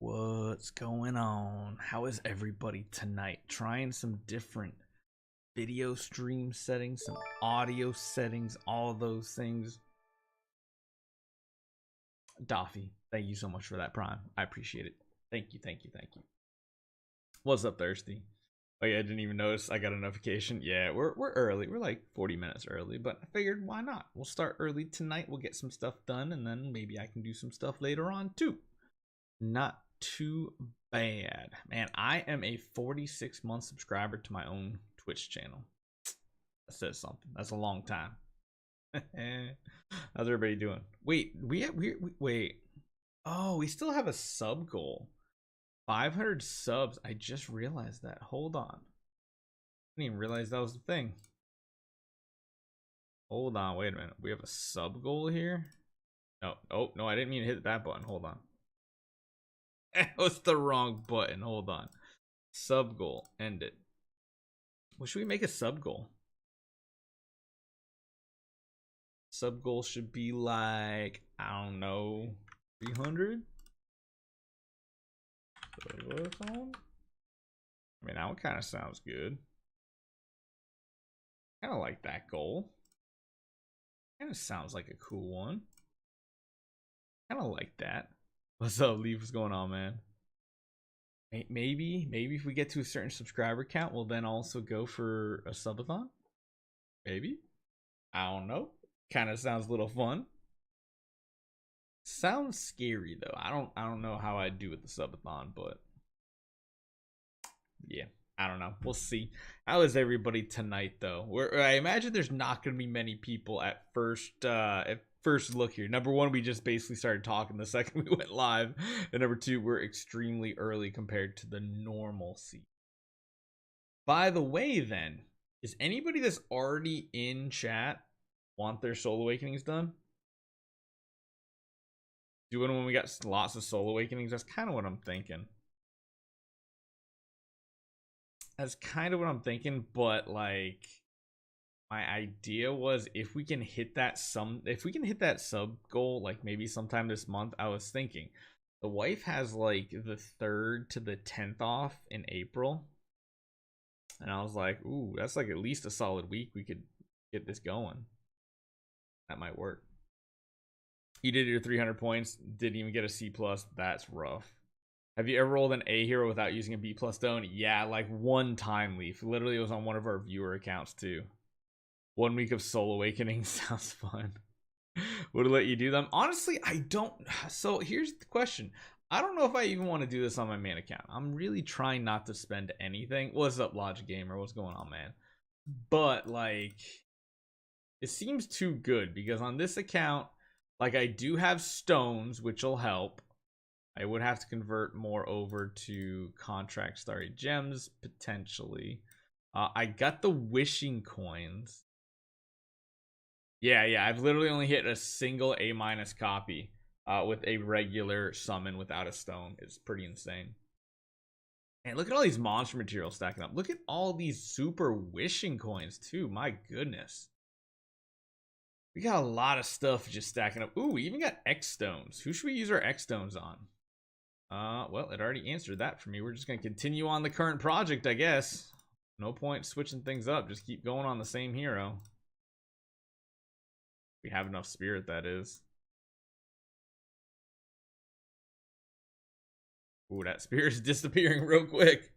What's going on? How is everybody tonight? Trying some different video stream settings, some audio settings, all those things. Doffy, thank you so much for that Prime. I appreciate it. Thank you, thank you, thank you. What's up, Thirsty? Oh yeah, I didn't even notice I got a notification. Yeah, we're early. We're like 40 minutes early, but I figured why not? We'll start early tonight. We'll get some stuff done, and then maybe I can do some stuff later on too. Not too bad. Man, I am a 46-month subscriber to my own Twitch channel. That says something. That's a long time. How's everybody doing? Wait, wait. Oh, we still have a sub goal. 500 subs. I just realized that. Hold on. I didn't even realize that was the thing. Hold on, wait a minute. We have a sub goal here? No. Oh, no, I didn't mean to hit that button. Hold on. That was the wrong button. Hold on. Sub goal. End it. What should we make a sub goal? Sub goal should be like, I don't know, 300? I mean, that one kind of sounds good. Kind of like that goal. Kind of sounds like a cool one. Kind of like that. What's up, Leaf? What's going on, man? Maybe if we get to a certain subscriber count, we'll then also go for a subathon. Maybe. I don't know. Kind of sounds a little fun. Sounds scary though. I don't know how I'd do with the subathon, but yeah, I don't know. We'll see. How is everybody tonight though? I imagine there's not going to be many people at first look here. Number one, we just basically started talking the second we went live, and number two, we're extremely early compared to the normalcy. By the way, then, is anybody that's already in chat want their Soul Awakenings done? Doing when we got lots of Soul Awakenings? That's kind of what I'm thinking. That's kind of what I'm thinking, but like, my idea was if we can hit that sub goal, like maybe sometime this month. I was thinking the wife has like the 3rd to the 10th off in April, and I was like, ooh, that's like at least a solid week. We could get this going. That might work. You did your 300 points, didn't even get a C+. That's rough. Have you ever rolled an A hero without using a B+ stone? Yeah, like one time, Leaf. Literally, it was on one of our viewer accounts too. 1 week of Soul Awakening sounds fun. Would it let you do them? Honestly, I don't. So here's the question. I don't know if I even want to do this on my main account. I'm really trying not to spend anything. What's up, Logic Gamer? What's going on, man? But like, it seems too good because on this account, like, I do have stones, which will help. I would have to convert more over to contract starry gems potentially. I got the wishing coins. Yeah, I've literally only hit a single A- copy with a regular summon without a stone. It's pretty insane. And look at all these monster materials stacking up. Look at all these super wishing coins too. My goodness. We got a lot of stuff just stacking up. Ooh, we even got X stones. Who should we use our X stones on? Well, it already answered that for me. We're just gonna continue on the current project, I guess. No point switching things up. Just keep going on the same hero. We have enough spirit, that is. Ooh, that spirit's disappearing real quick.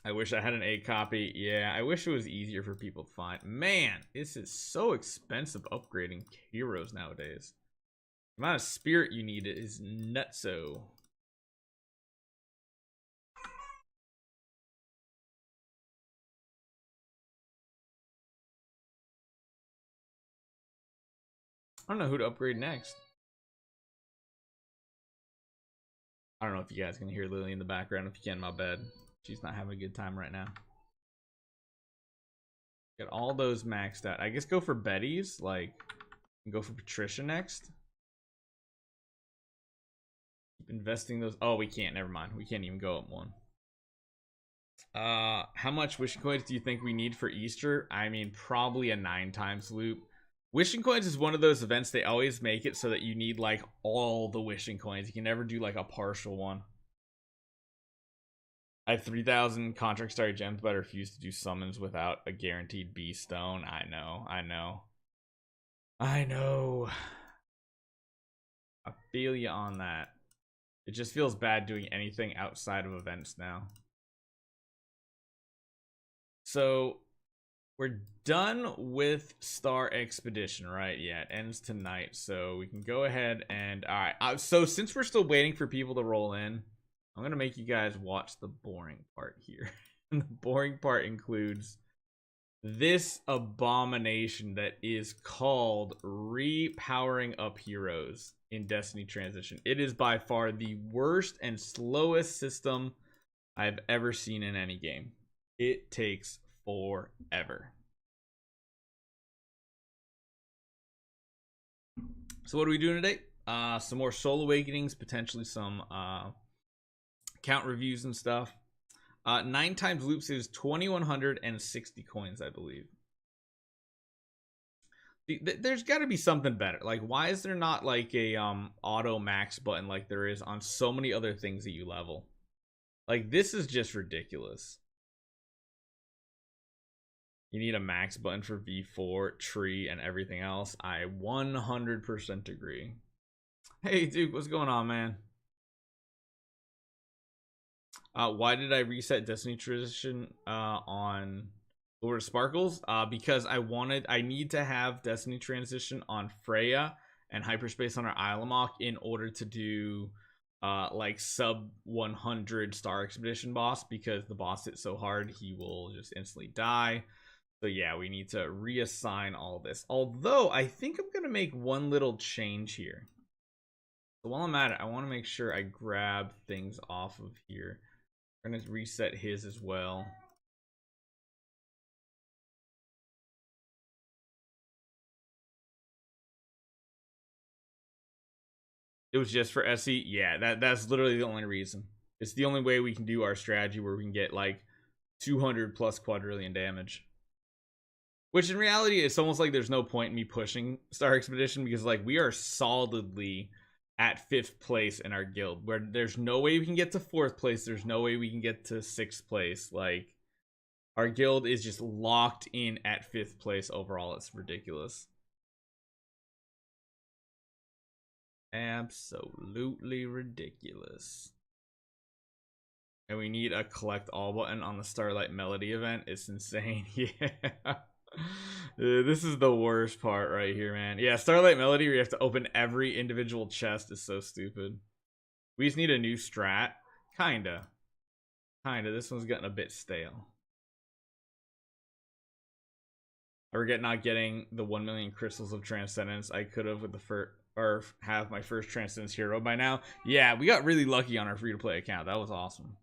I wish I had an A copy. Yeah, I wish it was easier for people to find. Man, this is so expensive upgrading heroes nowadays. The amount of spirit you need is nutso. I don't know who to upgrade next. I don't know if you guys can hear Lily in the background. If you can, my bad. She's not having a good time right now. Get all those maxed out. I guess go for Betty's. Like, go for Patricia next. Keep investing those. Oh, we can't. Never mind. We can't even go up one. How much wishing coins do you think we need for Easter? I mean, probably a 9 times loop. Wishing coins is one of those events, they always make it so that you need like all the wishing coins. You can never do like a partial one. I have 3,000 contract started gems, but I refuse to do summons without a guaranteed B stone. I know. I feel you on that. It just feels bad doing anything outside of events now. So we're done with Star Expedition, right? Yeah, it ends tonight, so we can go ahead and all right. So since we're still waiting for people to roll in, I'm gonna make you guys watch the boring part here. And the boring part includes this abomination that is called repowering up heroes in Destiny Transition. It is by far the worst and slowest system I've ever seen in any game. It takes forever. So what are we doing today? Some more Soul Awakenings, potentially some count reviews and stuff. 9 times loops is 2,160 coins, I believe. There's got to be something better. Like, why is there not like a auto max button like there is on so many other things that you level? Like, this is just ridiculous. You need a max button for V4, tree, and everything else. I 100% agree. Hey, Duke, what's going on, man? Why did I reset Destiny Transition on Lord of Sparkles? Because I need to have Destiny Transition on Freya and Hyperspace Hunter Islamok in order to do like sub 100 Star Expedition boss, because the boss hits so hard he will just instantly die. So yeah, we need to reassign all this. Although I think I'm gonna make one little change here. So while I'm at it, I want to make sure I grab things off of here. I'm gonna reset his as well. It was just for SE. Yeah, that's literally the only reason. It's the only way we can do our strategy where we can get like 200 plus quadrillion damage. Which in reality, it's almost like there's no point in me pushing Star Expedition, because like we are solidly at 5th place in our guild, where there's no way we can get to 4th place. There's no way we can get to 6th place. Like, our guild is just locked in at 5th place overall. It's ridiculous. Absolutely ridiculous. And we need a collect all button on the Starlight Melody event. It's insane. Yeah. This is the worst part right here, man. Yeah, Starlight Melody, where you have to open every individual chest, is so stupid. We just need a new strat. Kinda. This one's getting a bit stale. I regret not getting the 1 million crystals of Transcendence. I could have with the first, or have my first Transcendence hero by now. Yeah, we got really lucky on our free-to-play account. That was awesome.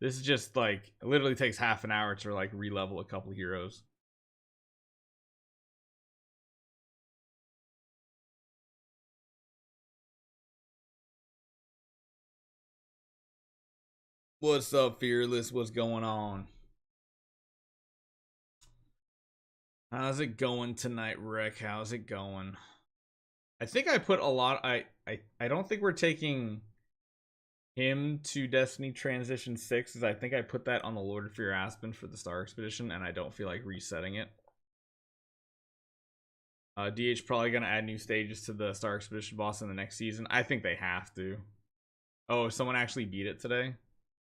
This is just like, it literally takes half an hour to like re-level a couple heroes. What's up, Fearless? What's going on? How's it going tonight, Rick? How's it going? I think I put a lot. I don't think we're taking him to Destiny Transition 6, because I think I put that on the Lord of Fear Aspen for the Star Expedition, and I don't feel like resetting it. DH probably gonna add new stages to the Star Expedition boss in the next season. I think they have to. Oh, if someone actually beat it today?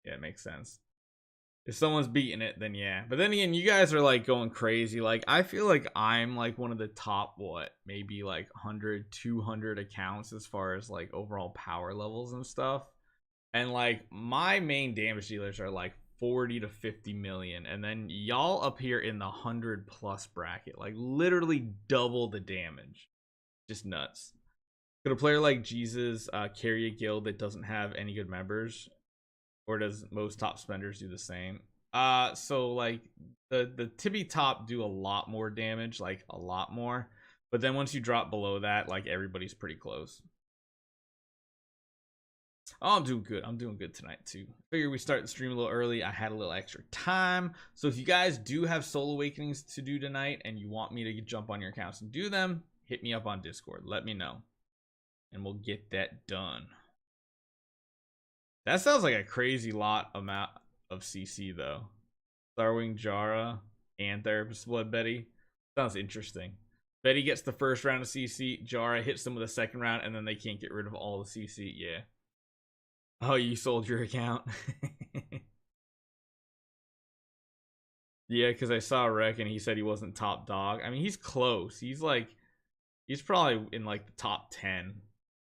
Yeah, it makes sense. If someone's beating it, then yeah. But then again, you guys are like going crazy. Like, I feel like I'm like one of the top, what, maybe like 100, 200 accounts as far as like overall power levels and stuff. And like my main damage dealers are like 40 to 50 million. And then y'all up here in the 100 plus bracket, like literally double the damage. Just nuts. Could a player like Jesus carry a guild that doesn't have any good members? Or does most top spenders do the same? So like the tippy top do a lot more damage, like a lot more. But then once you drop below that, like everybody's pretty close. Oh, I'm doing good. I'm doing good tonight too. Figure we start the stream a little early. I had a little extra time. So if you guys do have soul awakenings to do tonight and you want me to jump on your accounts and do them, hit me up on Discord. Let me know. And we'll get that done. That sounds like a crazy lot amount of CC though. Starwing Jara and Therapist Blood Betty. Sounds interesting. Betty gets the first round of CC. Jara hits them with a second round, and then they can't get rid of all the CC. Yeah. Oh, you sold your account? Yeah, because I saw Rec and he said he wasn't top dog. I mean, he's close. He's probably in like the top 10,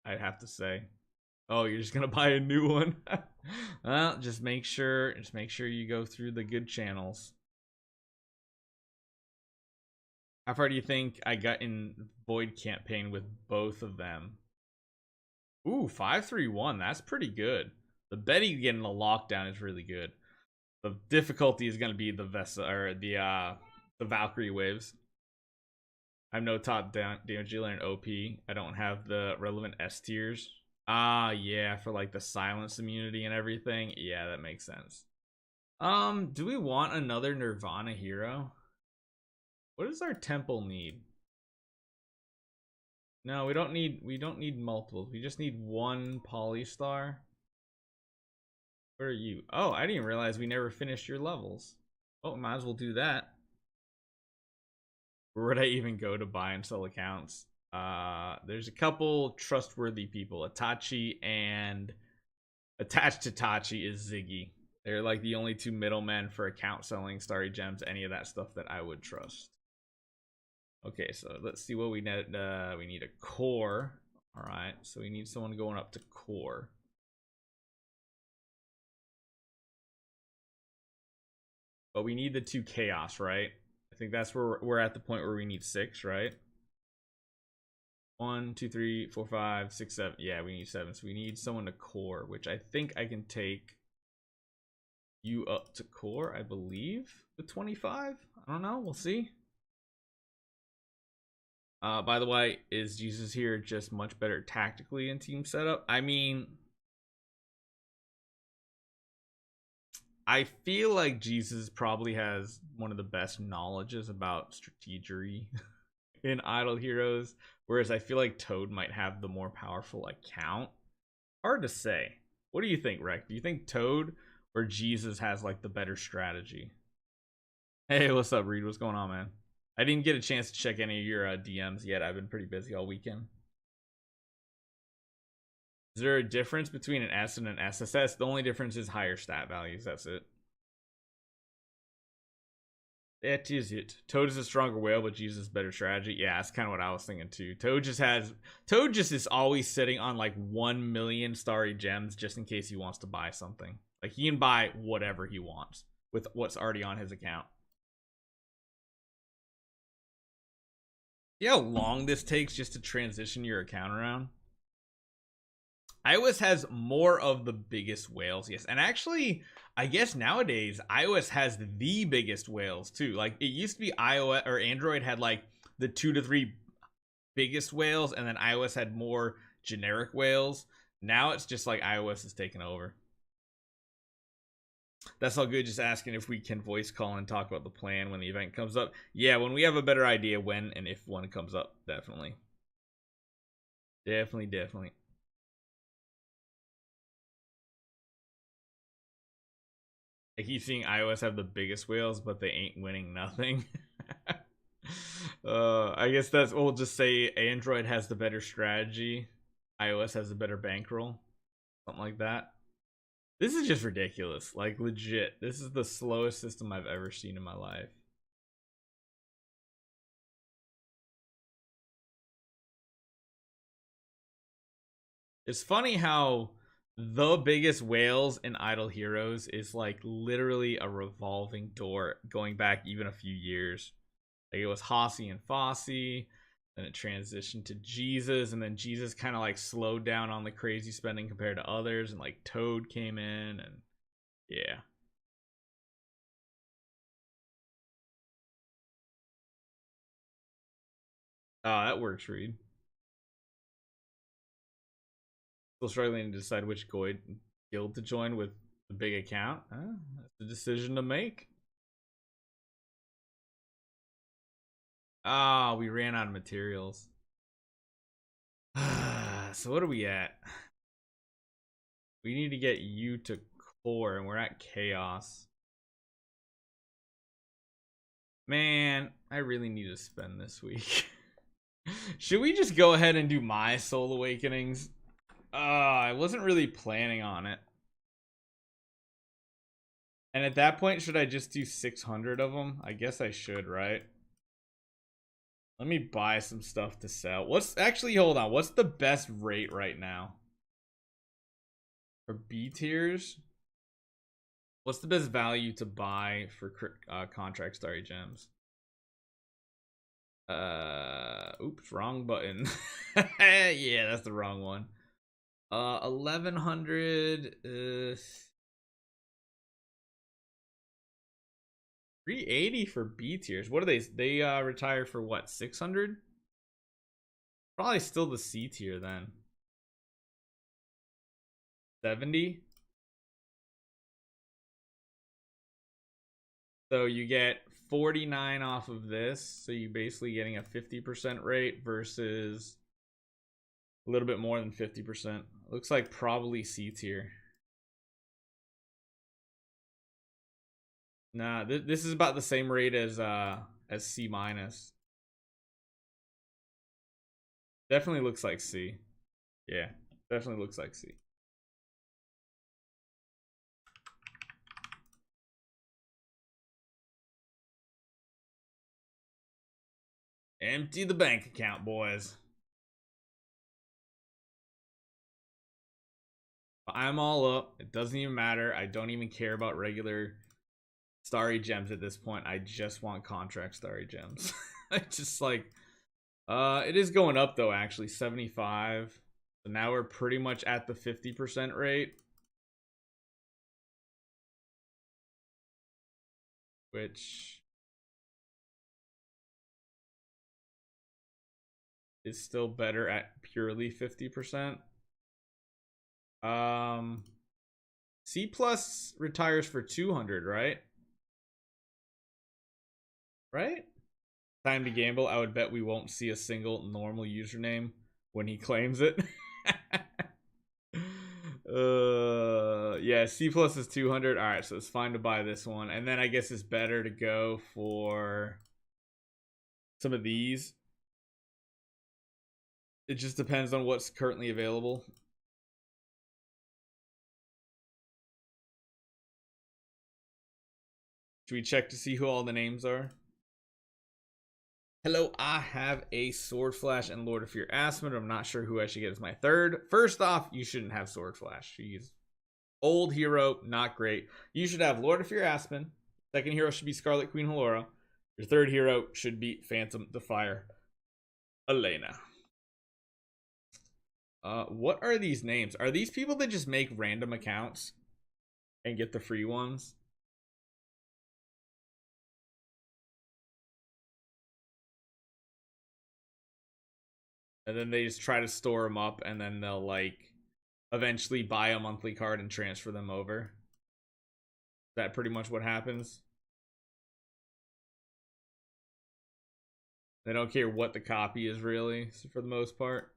I'd have to say. Oh, you're just gonna buy a new one? Well, just make sure you go through the good channels. How far do you think I got in Void campaign with both of them? Ooh, 531. That's pretty good. The Betty getting a lockdown is really good. The difficulty is going to be the Vesa or the Valkyrie waves. I'm no top damage dealer in OP. I don't have the relevant S tiers. Ah, yeah, for like the silence immunity and everything. Yeah, that makes sense. Do we want another Nirvana hero? What does our temple need? No, we don't need multiples. We just need one Polystar. Where are you? Oh, I didn't realize we never finished your levels. Oh, might as well do that. Where would I even go to buy and sell accounts? There's a couple trustworthy people. Itachi and attached to Tachi is Ziggy. They're like the only two middlemen for account selling, starry gems, any of that stuff that I would trust. Okay, so let's see what we need. We need a core. All right, so we need someone going up to core. But we need the 2 chaos, right? I think that's where we're at the point where we need 6, right? 1, 2, 3, 4, 5, 6, 7. Yeah, we need 7. So we need someone to core, which I think I can take you up to core, I believe, with 25. I don't know. We'll see. By the way, is Jesus here just much better tactically in team setup? I mean, I feel like Jesus probably has one of the best knowledges about strategery in Idle Heroes, whereas I feel like Toad might have the more powerful account. Hard to say. What do you think, Rec? Do you think Toad or Jesus has like the better strategy? Hey, what's up, Reed? What's going on, man? I didn't get a chance to check any of your DMs yet. I've been pretty busy all weekend. Is there a difference between an S and an SSS? The only difference is higher stat values. That's it. That is it. Toad is a stronger whale, but Jesus is better strategy. Yeah, that's kind of what I was thinking too. Toad just is always sitting on like 1 million starry gems just in case he wants to buy something. Like he can buy whatever he wants with what's already on his account. You know how long this takes just to transition your account around? iOS has more of the biggest whales, yes. And actually, I guess nowadays iOS has the biggest whales too. Like it used to be iOS or Android had like the 2 to 3 biggest whales, and then iOS had more generic whales. Now it's just like iOS is taking over. That's all good. Just asking if we can voice call and talk about the plan when the event comes up. Yeah, when we have a better idea when and if one comes up, definitely. Definitely. I keep seeing iOS have the biggest whales, but they ain't winning nothing. I guess that's we'll just say Android has the better strategy, iOS has the better bankroll, something like that. This is just ridiculous, like legit. This is the slowest system I've ever seen in my life. It's funny how the biggest whales in Idle Heroes is like literally a revolving door going back even a few years. Like it was Hossie and Fossey, then it transitioned to Jesus, and then Jesus kind of like slowed down on the crazy spending compared to others, and like Toad came in, and yeah. Oh, that works, Reed. Still struggling to decide which guild to join with the big account. That's a decision to make. Ah, we ran out of materials. So what are we at? We need to get you to core, and we're at chaos. Man, I really need to spend this week. Should we just go ahead and do my Soul Awakenings? I wasn't really planning on it. And at that point, should I just do 600 of them? I guess I should, right? Let me buy some stuff to sell. Hold on. What's the best rate right now? For B tiers? What's the best value to buy for contract starry gems? Oops, wrong button. Yeah, that's the wrong one. 1100 380 for B tiers. What are they retire for what, 600? Probably still the C tier then. 70. So you get 49 off of this, so you're basically getting a 50% rate versus a little bit more than 50%. Looks like probably C tier. Nah, this is about the same rate as C minus. Definitely looks like C. Yeah, definitely looks like C. Empty the bank account, boys. I'm all up. It doesn't even matter. I don't even care about regular starry gems at this point. I just want contract starry gems. I just like it is going up though, actually. 75. So now we're pretty much at the 50% rate, which is still better at purely 50%. C plus retires for 200, right? Right? Time to gamble. I would bet we won't see a single normal username when he claims it. Yeah, C plus is 200. All right, so it's fine to buy this one, and then I guess it's better to go for some of these. It just depends on what's currently available. Should we check to see who all the names are? Hello, I have a Sword Flash and Lord of Fear Aspen. I'm not sure who I should get as my third. First off, you shouldn't have Sword Flash. She's old hero, not great. You should have Lord of Fear Aspen. Second hero should be Scarlet Queen Halora. Your third hero should be Phantom Defier Elena. What are these names? Are these people that just make random accounts and get the free ones? And then they just try to store them up, and then they'll like eventually buy a monthly card and transfer them over. Is that pretty much what happens? They don't care what the copy is really, for the most part.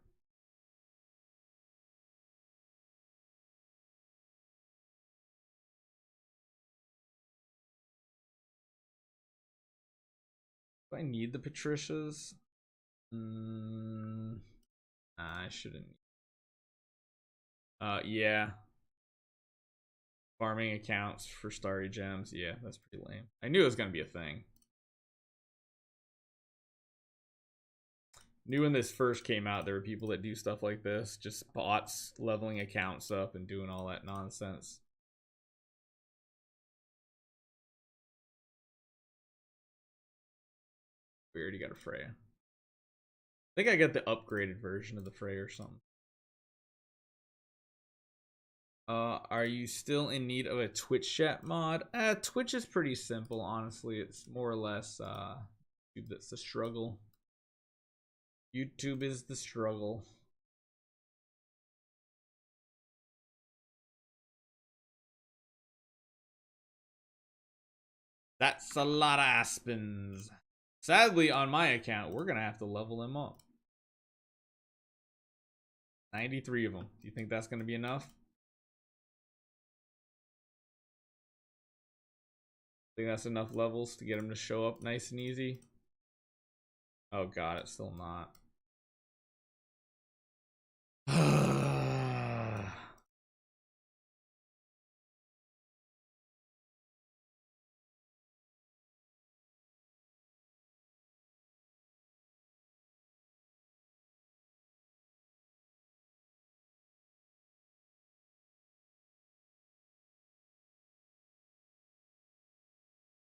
Do I need the Patricias? Nah, I shouldn't. Yeah. Farming accounts for starry gems. Yeah, that's pretty lame. I knew it was gonna be a thing. Knew when this first came out, there were people that do stuff like this, just bots leveling accounts up and doing all that nonsense. We already got a Freya. I think I got the upgraded version of the Freya or something. Are you still in need of a Twitch chat mod? Twitch is pretty simple, honestly. It's more or less that's the struggle. YouTube is the struggle. That's a lot of aspens. Sadly, on my account, we're gonna have to level them up. 93 of them. Do you think that's gonna be enough? Think that's enough levels to get them to show up nice and easy? Oh god, it's still not.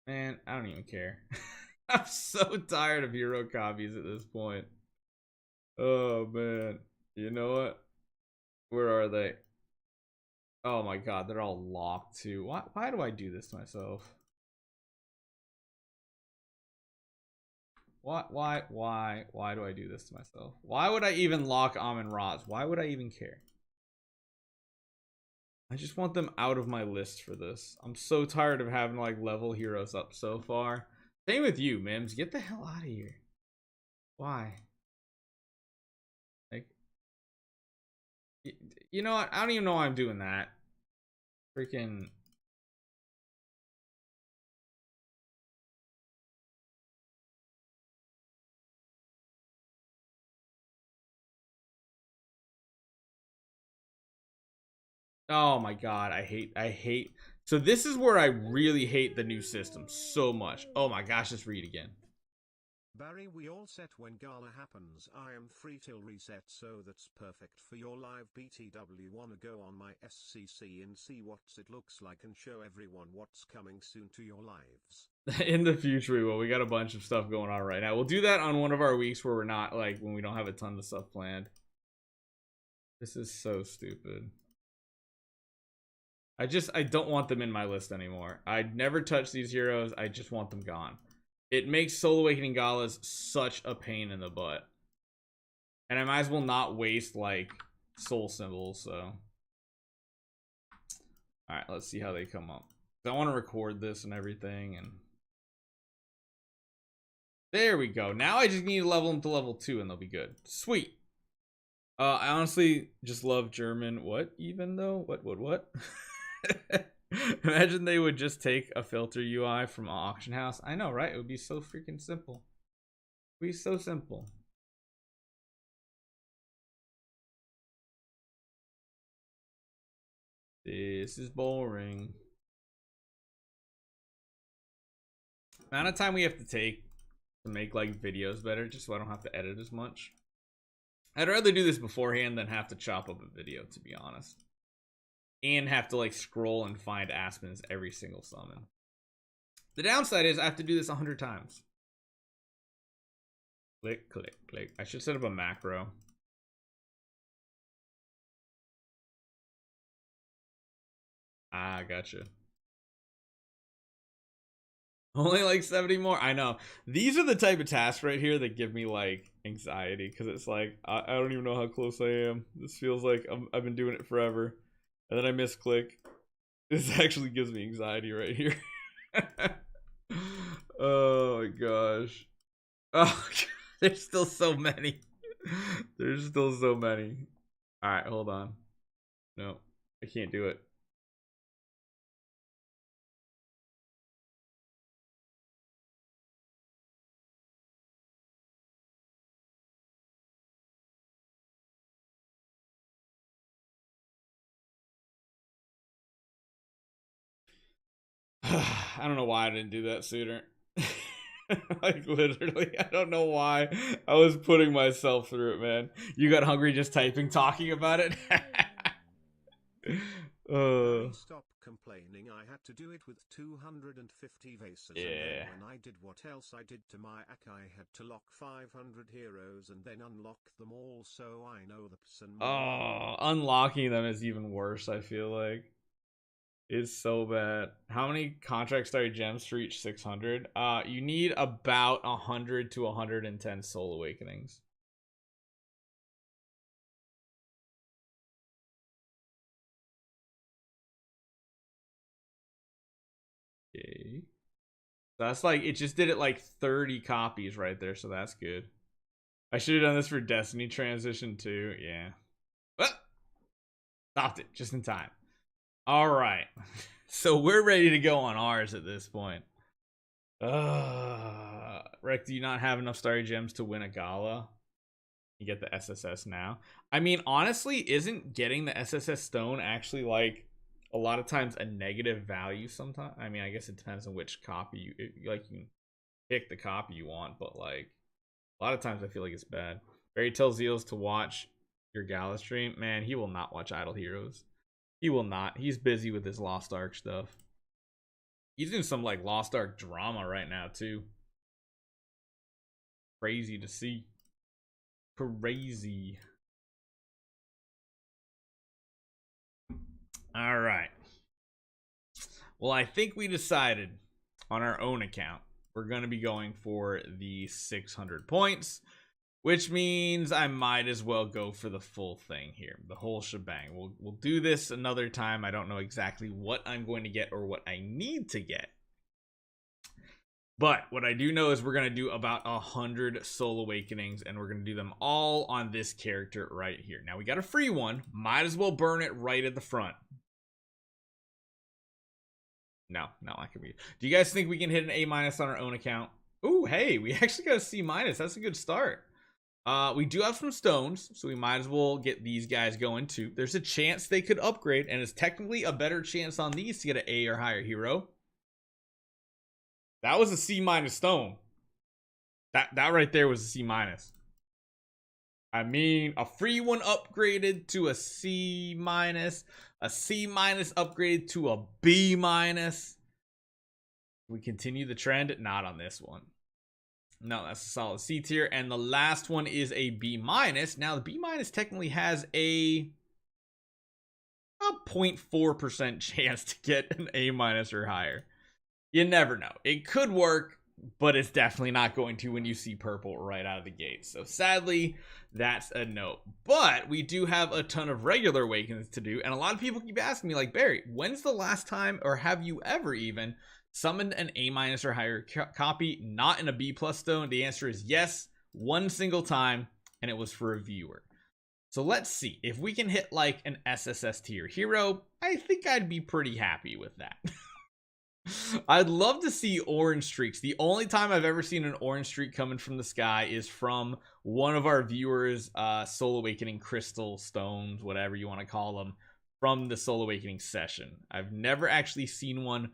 Man, I don't even care. I'm so tired of hero copies at this point. Oh man. You know what? Where are they? Oh my god, they're all locked too. Why do I do this to myself? Why do I do this to myself? Why would I even lock Amun Rods? Why would I even care? I just want them out of my list for this. I'm so tired of having to like level heroes up so far. Same with you, Mims. Get the hell out of here. Why? Like, you know what? I don't even know why I'm doing that. Freaking. Oh my god, I hate. So this is where I really hate the new system so much. Oh my gosh, let's read again. Barry, we all set when Gala happens. I am free till reset, so that's perfect for your live BTW. Wanna go on my SCC and see what it looks like and show everyone what's coming soon to your lives. In the future we will. We got a bunch of stuff going on right now. We'll do that on one of our weeks where we're not like when we don't have a ton of stuff planned. This is so stupid. I don't want them in my list anymore. I'd never touch these heroes. I just want them gone. It makes Soul Awakening Galas such a pain in the butt. And I might as well not waste like soul symbols, so. Alright, let's see how they come up. I want to record this and everything, and there we go. Now I just need to level them to level 2 and they'll be good. Sweet. I honestly just love German. What even though? What? Imagine they would just take a filter UI from an auction house. I know, right? It would be so freaking simple. It would be so simple. This is boring. Amount of time we have to take to make like videos better, just so I don't have to edit as much. I'd rather do this beforehand than have to chop up a video, to be honest. And have to like scroll and find Aspens every single summon. The downside is I have to do this 100 times. Click, click, click. I should set up a macro. Ah, gotcha. Only like 70 more. I know. These are the type of tasks right here that give me like anxiety, because it's like I don't even know how close I am. This feels like I've been doing it forever, and then I misclick. This actually gives me anxiety right here. Oh my gosh. Oh, God. There's still so many. There's still so many. All right, hold on. No, I can't do it. I don't know why I didn't do that sooner. Like literally, I don't know why I was putting myself through it, man. You got hungry just typing, talking about it. Stop complaining. I had to do it with 250 vases. Yeah. And then when I did what else I did to my AK, I had to lock 500 heroes and then unlock them all, so I know the person. Oh, unlocking them is even worse, I feel like. It's so bad. How many contract starry gems to reach 600? You need about 100 to 110 soul awakenings. Okay. So that's like, it just did it like 30 copies right there, so that's good. I should have done this for Destiny transition too. Yeah. But stopped it just in time. All right. So we're ready to go on ours at this point. Rec, do you not have enough starry gems to win a gala? You get the SSS now. I mean, honestly, isn't getting the SSS stone actually like a lot of times a negative value sometimes? I mean, I guess it depends on which copy you like. You can pick the copy you want, but like a lot of times I feel like it's bad. Barry tells Zeals to watch your Gala stream. Man, he will not watch Idle Heroes. He will not. He's busy with his Lost Ark stuff. He's doing some like Lost Ark drama right now too. Crazy to see. Crazy. All right. Well, I think we decided on our own account we're going to be going for the 600 points, which means I might as well go for the full thing here, the whole shebang. We'll do this another time. I don't know exactly what I'm going to get or what I need to get. But what I do know is we're going to do about 100 Soul Awakenings, and we're going to do them all on this character right here. Now, we got a free one. Might as well burn it right at the front. No, I can be. Do you guys think we can hit an A- on our own account? Ooh, hey, we actually got a C-. That's a good start. We do have some stones, so we might as well get these guys going too. There's a chance they could upgrade, and it's technically a better chance on these to get an A or higher hero. That was a C- stone. That right there was a C-. I mean, a free one upgraded to a C-, a C- upgraded to a B-. We continue the trend, not on this one. No, that's a solid C tier. And the last one is a B-. Now, the B- technically has a 0.4% chance to get an A- or higher. You never know. It could work, but it's definitely not going to when you see purple right out of the gate. So sadly, that's a no. But we do have a ton of regular awakens to do. And a lot of people keep asking me, like, Barry, when's the last time, or have you ever even summoned an A- or higher copy, not in a B+ stone? The answer is yes, one single time, and it was for a viewer. So let's see. If we can hit like an SSS tier hero, I think I'd be pretty happy with that. I'd love to see orange streaks. The only time I've ever seen an orange streak coming from the sky is from one of our viewers, Soul Awakening crystal stones, whatever you want to call them, from the Soul Awakening session. I've never actually seen one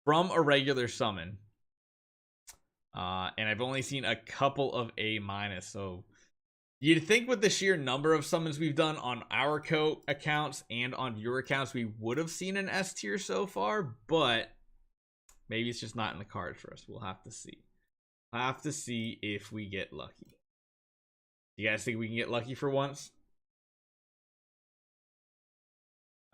from a regular summon. And I've only seen a couple of A-. So you'd think with the sheer number of summons we've done on our accounts and on your accounts, we would have seen an S tier so far, but maybe it's just not in the cards for us. We'll have to see. I'll have to see if we get lucky. You guys think we can get lucky for once?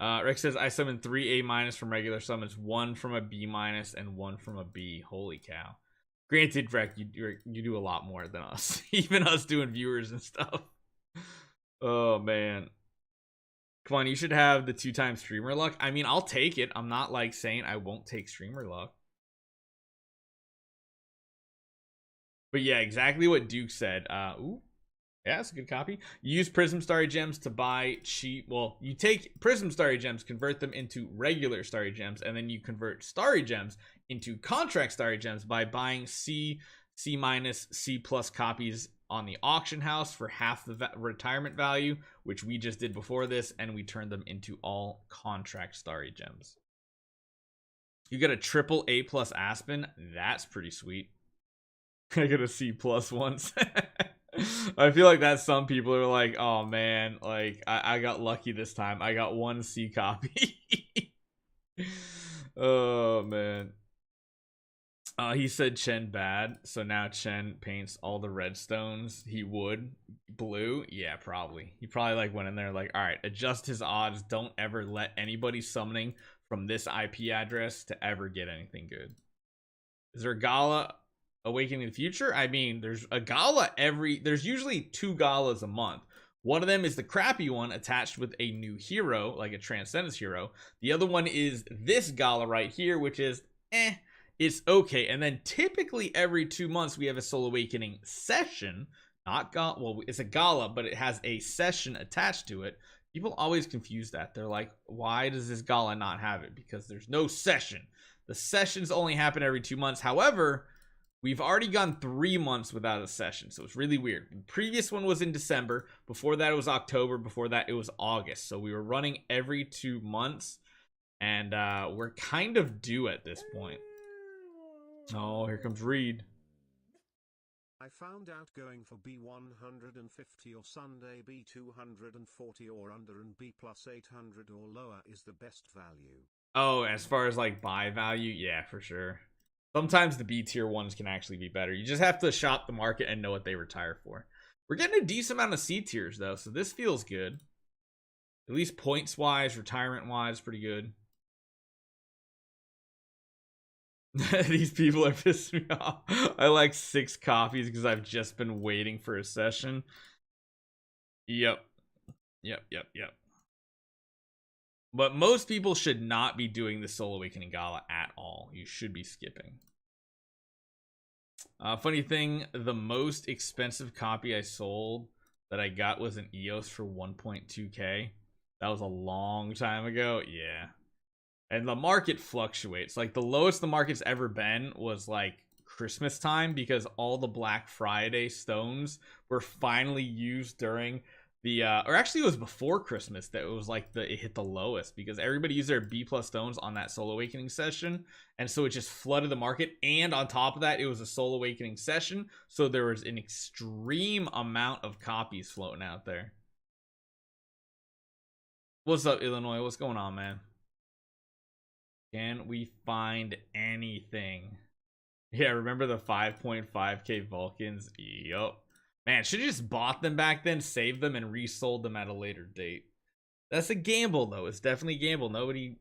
Rick says, I summoned 3 A- from regular summons, 1 from a B- and 1 from a B. Holy cow. Granted, Rick, you do a lot more than us. Even us doing viewers and stuff. Oh, man. Come on, you should have the 2-time streamer luck. I mean, I'll take it. I'm not like saying I won't take streamer luck. But yeah, exactly what Duke said. Ooh. Yeah, that's a good copy. You use Prism Starry Gems to buy cheap. Well, you take Prism Starry Gems, convert them into regular Starry Gems, and then you convert Starry Gems into Contract Starry Gems by buying C-, C+, C+ copies on the auction house for half the retirement value, which we just did before this, and we turned them into all Contract Starry Gems. You get a triple A+ Aspen. That's pretty sweet. I get a C+ once. I feel like that some people are like, oh man, like I got lucky this time. I got 1 C copy. Oh man. He said Chen bad, so now Chen paints all the redstones. He would blue, yeah, probably. He probably like went in there like, all right, adjust his odds. Don't ever let anybody summoning from this IP address to ever get anything good. Is there a Gala Awakening the Future? I mean, there's a Gala there's usually 2 galas a month. One of them is the crappy one attached with a new hero, like a Transcendence hero. The other one is this Gala right here, which is it's okay. And then typically every 2 months we have a Soul Awakening session. Not Gala. Well, it's a Gala, but it has a session attached to it. People always confuse that. They're like, why does this Gala not have it? Because there's no session. The sessions only happen every 2 months. However, we've already gone 3 months without a session, so it's really weird. The previous one was in December. Before that, it was October. Before that, it was August. So we were running every 2 months, and we're kind of due at this point. Oh, here comes Reed. I found out going for B150 or Sunday B240 or under and B plus 800 or lower is the best value. Oh, as far as like buy value, yeah, for sure. Sometimes the B tier ones can actually be better. You just have to shop the market and know what they retire for. We're getting a decent amount of C tiers though, so this feels good. At least points wise, retirement wise, pretty good. These people are pissing me off. I like 6 copies because I've just been waiting for a session. Yep. But most people should not be doing the Soul Awakening Gala at all. You should be skipping. Funny thing, the most expensive copy I sold that I got was an EOS for 1.2k. That was a long time ago. Yeah. And the market fluctuates. Like the lowest the market's ever been was like Christmas time, because all the Black Friday stones were finally used during the or actually it was before Christmas that it was like it hit the lowest, because everybody used their B plus stones on that Soul Awakening session, and so it just flooded the market. And on top of that, it was a Soul Awakening session, so there was an extreme amount of copies floating out there. What's up, Illinois? What's going on, man? Can we find anything? Yeah, remember the 5.5k Vulcans? Yup. Man, should have just bought them back then, saved them, and resold them at a later date. That's a gamble, though. It's definitely a gamble. Nobody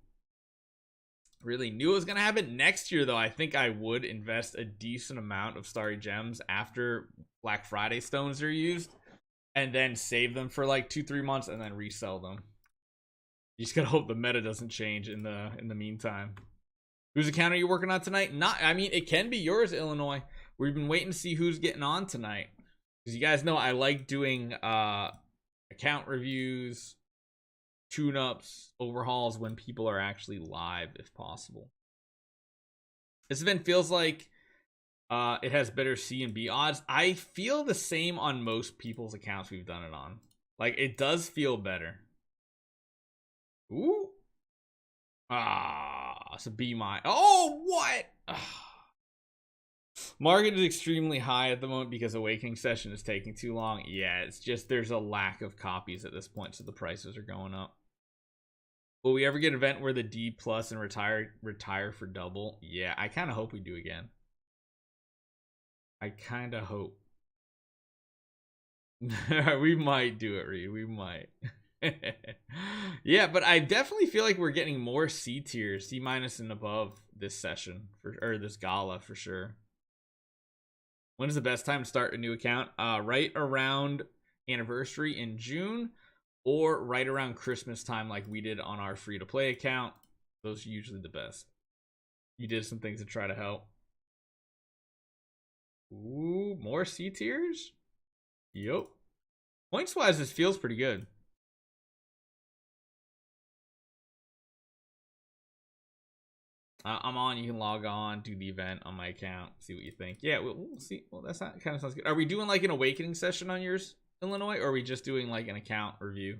really knew it was going to happen. Next year, though, I think I would invest a decent amount of Starry Gems after Black Friday stones are used, and then save them for like 2-3 months and then resell them. You just gotta hope the meta doesn't change in the meantime. Whose account are you working on tonight? I mean, it can be yours, Illinois. We've been waiting to see who's getting on tonight, because you guys know I like doing account reviews, tune-ups, overhauls when people are actually live, if possible. This event feels like it has better C and B odds. I feel the same on most people's accounts we've done it on. Like, it does feel better. Ooh. It's a B minus. Oh, what? Market is extremely high at the moment because Awakening Session is taking too long. Yeah, it's just there's a lack of copies at this point, so the prices are going up. Will we ever get an event where the D plus and retire for double? Yeah, I kind of hope we do again. I kind of hope. We might do it, Ree. We might. Yeah, but I definitely feel like we're getting more C tiers, C minus and above this session or this Gala for sure. When is the best time to start a new account? Right around anniversary in June, or right around Christmas time, like we did on our free to play account. Those are usually the best. You did some things to try to help. Ooh, more C tiers. Yup. Points wise, this feels pretty good. I'm on. You can log on, do the event on my account, see what you think. Yeah, we'll see. Well, that's not kind of sounds good. Are we doing like an Awakening session on yours, Illinois, or are we just doing like an account review?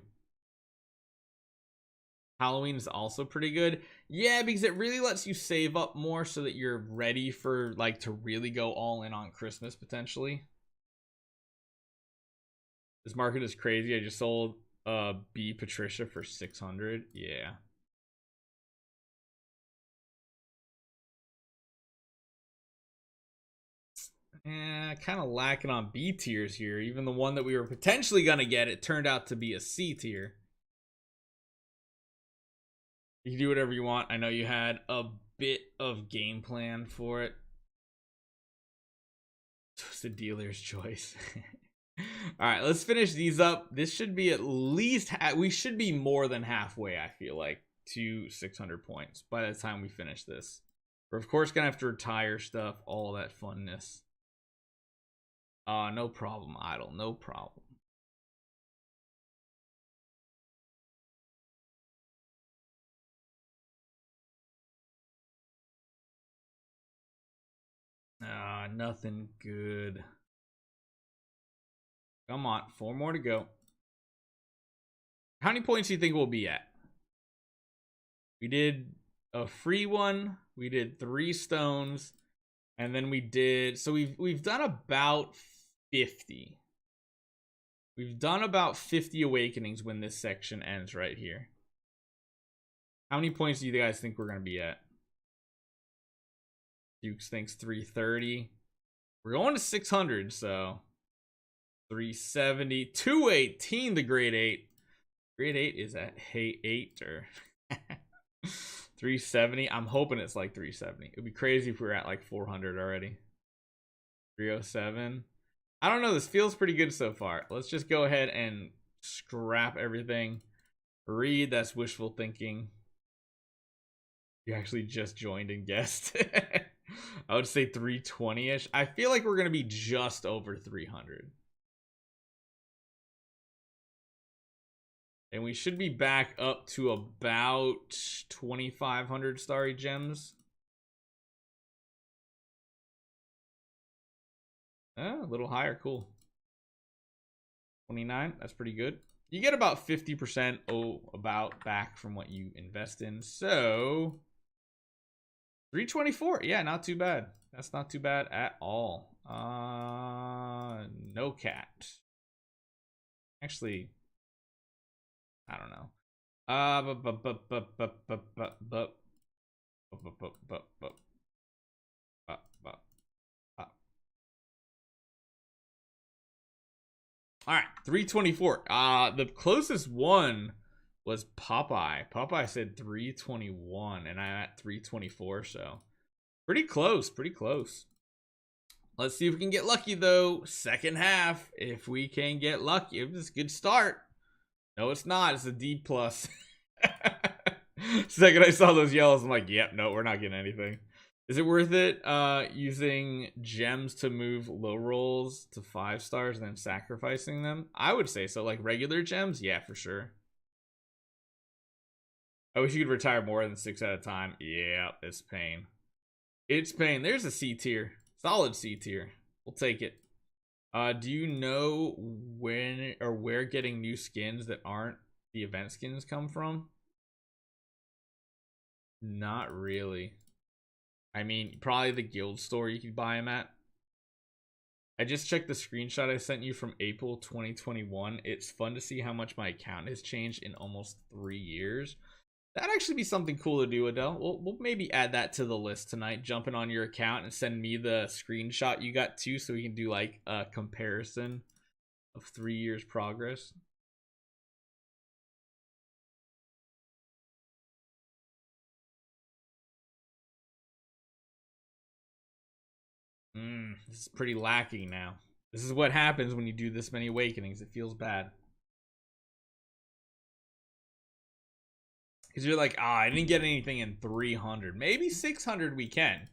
Halloween is also pretty good. Yeah, because it really lets you save up more so that you're ready for like to really go all in on Christmas potentially. This market is crazy. I just sold B Patricia for 600. Yeah. Kind of lacking on B tiers here. Even the one that we were potentially gonna get, it turned out to be a C tier. You can do whatever you want. I know you had a bit of game plan for it. It's the dealer's choice. All right, let's finish these up. This should be at least we should be more than halfway, I feel like, to 600 points by the time we finish this. We're of course gonna have to retire stuff, all that funness. No problem, idle, no problem. Nothing good. Come on, 4 more to go. How many points do you think we'll be at? We did a free one, we did 3 stones, and then we did, so we've done about 50. We've done about 50 awakenings when this section ends right here. How many points do you guys think we're gonna be at? Dukes thinks 330. We're going to 600, so 370, 218 the grade 8. Grade 8 is at 8 or 370. I'm hoping it's like 370. It'd be crazy if we were at like 400 already. 307. I don't know. This feels pretty good so far. Let's just go ahead and scrap everything. Read, that's wishful thinking. You actually just joined and guessed. I would say 320-ish. I feel like we're going to be just over 300. And we should be back up to about 2,500 starry gems. A little higher, cool. 29, that's pretty good. You get about 50% about back from what you invest in. So 324, yeah, not too bad. That's not too bad at all. No cat. Actually, I don't know. All right, 324. The closest one was Popeye. Popeye said 321, and I'm at 324, so pretty close, pretty close. Let's see if we can get lucky, though. Second half, if we can get lucky. It was a good start. No, it's not. It's a D+. Second I saw those yellows, I'm like, yep, no, we're not getting anything. Is it worth it using gems to move low rolls to 5 stars and then sacrificing them? I would say so. Like regular gems? Yeah, for sure. I wish you could retire more than 6 at a time. Yeah, it's pain. It's pain. There's a C tier. Solid C tier. We'll take it. Do you know when or where getting new skins that aren't the event skins come from? Not really. I mean, probably the guild store you could buy them at. I just checked the screenshot I sent you from April 2021. It's fun to see how much my account has changed in almost 3 years. That'd actually be something cool to do, Adele. We'll maybe add that to the list tonight. Jumping on your account and send me the screenshot you got too, so we can do like a comparison of 3 years progress. This is pretty lacking now. This is what happens when you do this many awakenings. It feels bad. Because you're like, I didn't get anything in 300. Maybe 600 we can.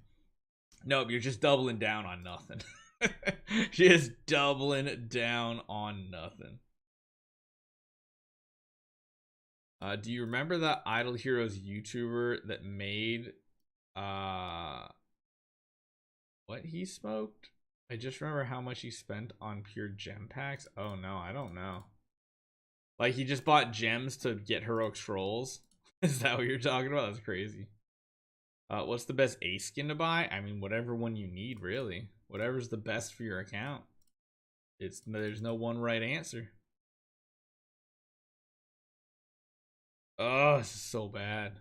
Nope, you're just doubling down on nothing. Just doubling down on nothing. Do you remember that Idle Heroes YouTuber that made what he smoked? I just remember how much he spent on pure gem packs. Oh no, I don't know. Like he just bought gems to get heroic trolls. Is that what you're talking about? That's crazy. What's the best ace skin to buy? I mean, whatever one you need, really. Whatever's the best for your account. There's no one right answer. Oh, this is so bad.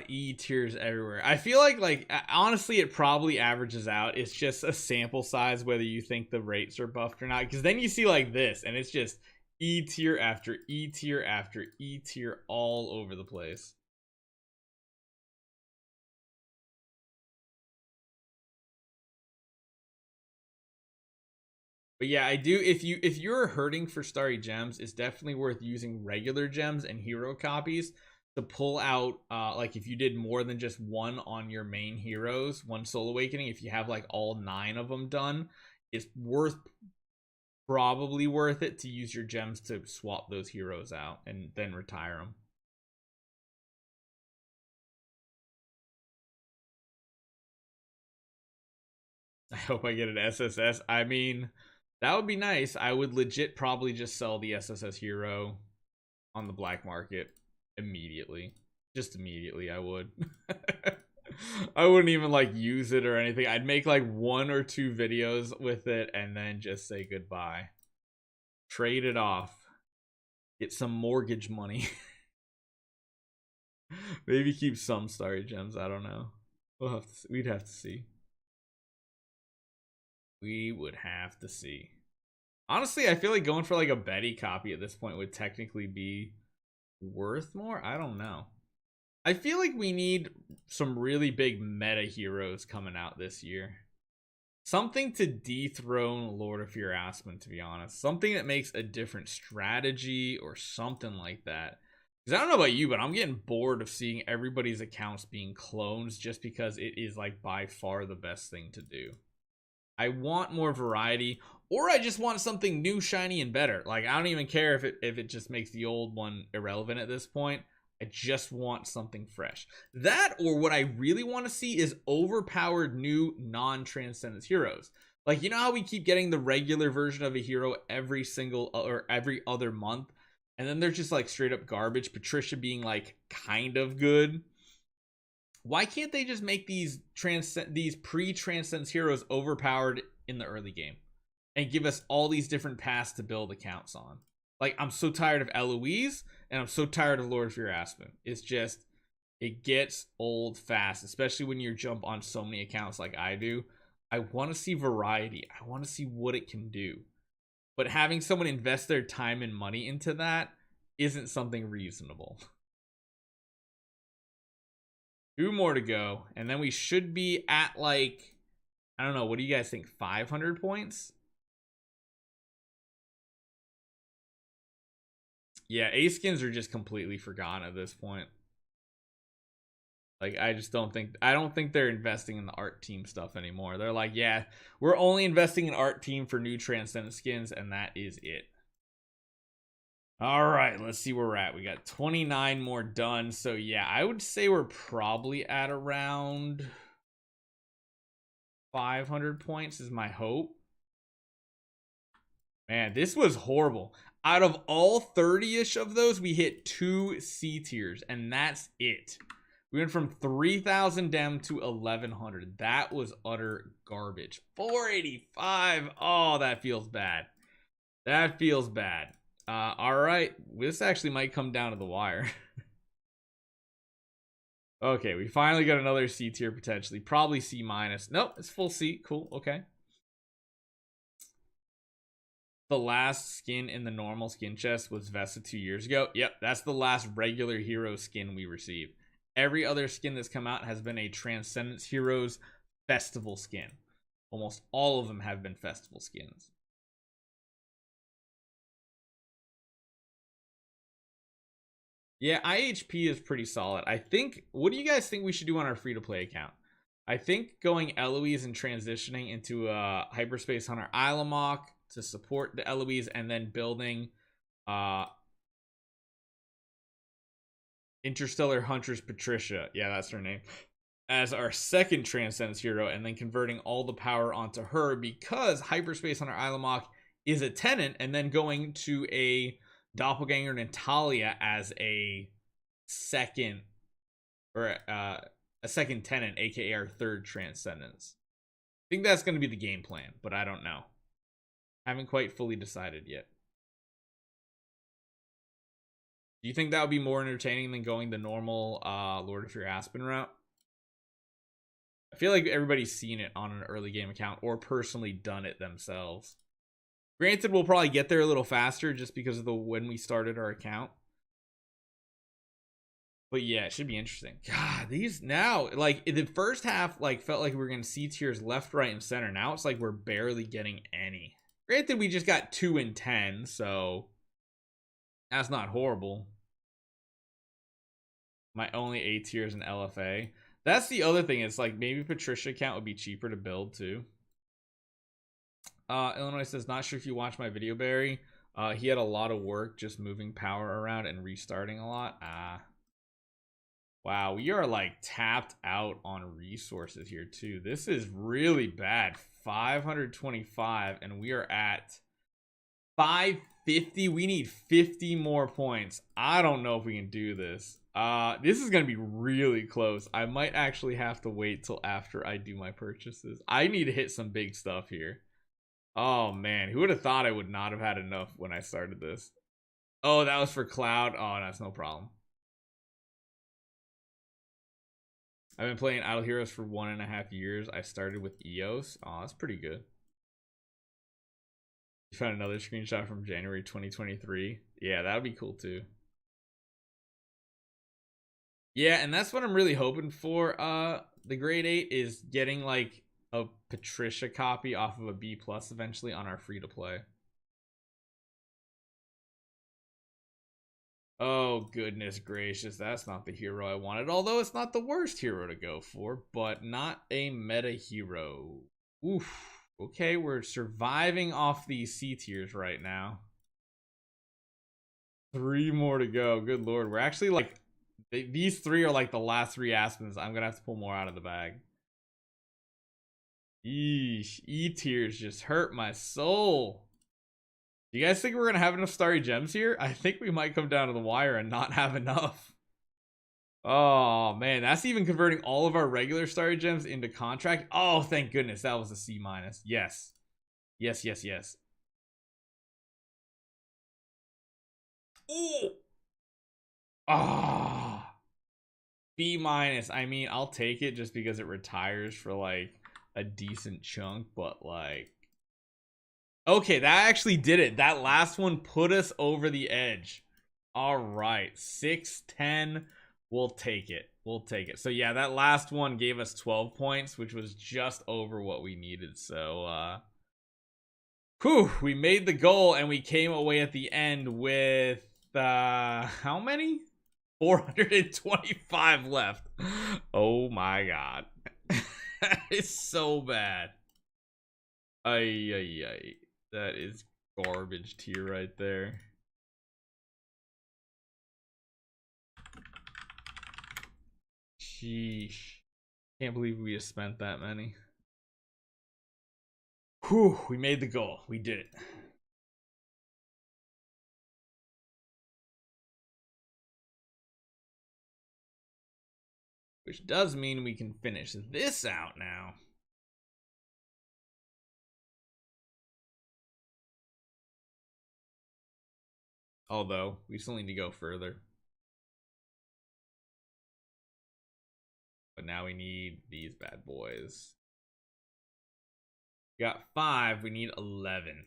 E tiers everywhere. I feel like honestly it probably averages out. It's just a sample size whether you think the rates are buffed or not, because then you see like this and it's just E tier after E tier after E tier all over the place. But yeah, I do. If you're hurting for starry gems, it's definitely worth using regular gems and hero copies. to pull out like if you did more than just one on your main heroes, one Soul Awakening, if you have like all 9 of them done, it's probably worth it to use your gems to swap those heroes out and then retire them. I hope I get an SSS. I mean, that would be nice. I would legit probably just sell the SSS hero on the black market immediately. Just immediately, I would. I wouldn't even like use it or anything. I'd make like 1 or 2 videos with it and then just say goodbye. Trade it off. Get some mortgage money. Maybe keep some starry gems. I don't know. We'd have to see. We would have to see. Honestly, I feel like going for like a Betty copy at this point would technically be worth more. I don't know. I feel like we need some really big meta heroes coming out this year. Something to dethrone Lord of Fear Aspen, to be honest. Something that makes a different strategy or something like that. Because I don't know about you, but I'm getting bored of seeing everybody's accounts being clones just because it is like by far the best thing to do. I want more variety, or I just want something new, shiny, and better. Like, I don't even care if it just makes the old one irrelevant at this point. I just want something fresh. That, or what I really want to see is overpowered new non-transcendence heroes. Like, you know how we keep getting the regular version of a hero every single or every other month, and then they're just like straight up garbage. Patricia being like kind of good. Why can't they just make these pre-transcendence heroes overpowered in the early game and give us all these different paths to build accounts on? Like, I'm so tired of Eloise and I'm so tired of Lord of Fear Aspen. It's just, it gets old fast, especially when you jump on so many accounts like I do. I want to see variety. I want to see what it can do. But having someone invest their time and money into that isn't something reasonable. 2 more to go, and then we should be at like, I don't know, what do you guys think, 500 points? Yeah, A skins are just completely forgotten at this point. Like, I don't think they're investing in the art team stuff anymore. They're like, yeah, we're only investing in art team for new transcendent skins, and that is it. All right, let's see where we're at. We got 29 more done. So yeah, I would say we're probably at around 500 points is my hope. Man, this was horrible. Out of all 30-ish of those, we hit 2 C tiers, and that's it. We went from 3,000 down to 1,100. That was utter garbage. 485. Oh, that feels bad. That feels bad. All right, this actually might come down to the wire. Okay, we finally got another C tier potentially. Probably C minus. Nope, it's full C. Cool, okay. The last skin in the normal skin chest was vested 2 years ago. Yep, that's the last regular hero skin we received. Every other skin that's come out has been a Transcendence Heroes festival skin. Almost all of them have been festival skins. Yeah, IHP is pretty solid. I think, what do you guys think we should do on our free-to-play account? I think going Eloise and transitioning into a Hyperspace Hunter Ilamok to support the Eloise, and then building Interstellar Huntress Patricia, yeah, that's her name, as our second Transcendence hero, and then converting all the power onto her, because Hyperspace Hunter Ilamok is a tenant, and then going to a Doppelganger Natalia as a second, or a second tenant, aka our third Transcendence. I think that's going to be the game plan, but I don't know. I haven't quite fully decided yet. Do you think that would be more entertaining than going the normal Lord of Fear Aspen route? I feel like everybody's seen it on an early game account or personally done it themselves. Granted, we'll probably get there a little faster just because of the when we started our account. But yeah, it should be interesting. God, these now, like, in the first half, like, felt like we were going to see tiers left, right, and center. Now it's like we're barely getting any. Granted, we just got 2 and 10, so that's not horrible. My only A tier is an LFA. That's the other thing. It's like maybe Patricia account would be cheaper to build too. Illinois says, not sure if you watched my video, Barry. He had a lot of work just moving power around and restarting a lot. Wow, we are like tapped out on resources here too. This is really bad. 525 and we are at 550. We need 50 more points. I don't know if we can do this. This is gonna be really close. I might actually have to wait till after I do my purchases. I need to hit some big stuff here. Oh man, who would have thought I would not have had enough when I started this? Oh, that was for cloud. Oh, that's no problem. I've been playing Idle Heroes for 1.5 years. I started with EOS. Oh, that's pretty good. You found another screenshot from January 2023. Yeah, that would be cool too. Yeah, and that's what I'm really hoping for. The grade 8 is getting like a Patricia copy off of a B plus eventually on our free to play. Oh goodness gracious, that's not the hero I wanted. Although it's not the worst hero to go for, but not a meta hero. Oof. Okay, we're surviving off these C tiers right now. 3 more to go. Good lord, we're actually like these 3 are like the last 3 Aspens. I'm gonna have to pull more out of the bag. Eesh, E tiers just hurt my soul. Do you guys think we're gonna have enough starry gems here? I think we might come down to the wire and not have enough. Oh man, that's even converting all of our regular starry gems into contract. Oh, thank goodness, that was a C minus. Yes, yes, yes, yes. Ooh. Ah. B minus. I mean, I'll take it just because it retires for like a decent chunk, but like, okay, that actually did it. That last one put us over the edge. All right, 610. We'll take it. We'll take it. So yeah, that last one gave us 12 points, which was just over what we needed. So whew, we made the goal and we came away at the end with how many? 425 left. Oh my god. It's so bad. Ay, ay, ay. That is garbage tier right there. Sheesh. Can't believe we just spent that many. Whew, we made the goal. We did it. Which does mean we can finish this out now. Although, we still need to go further. But now we need these bad boys. We got 5, we need 11.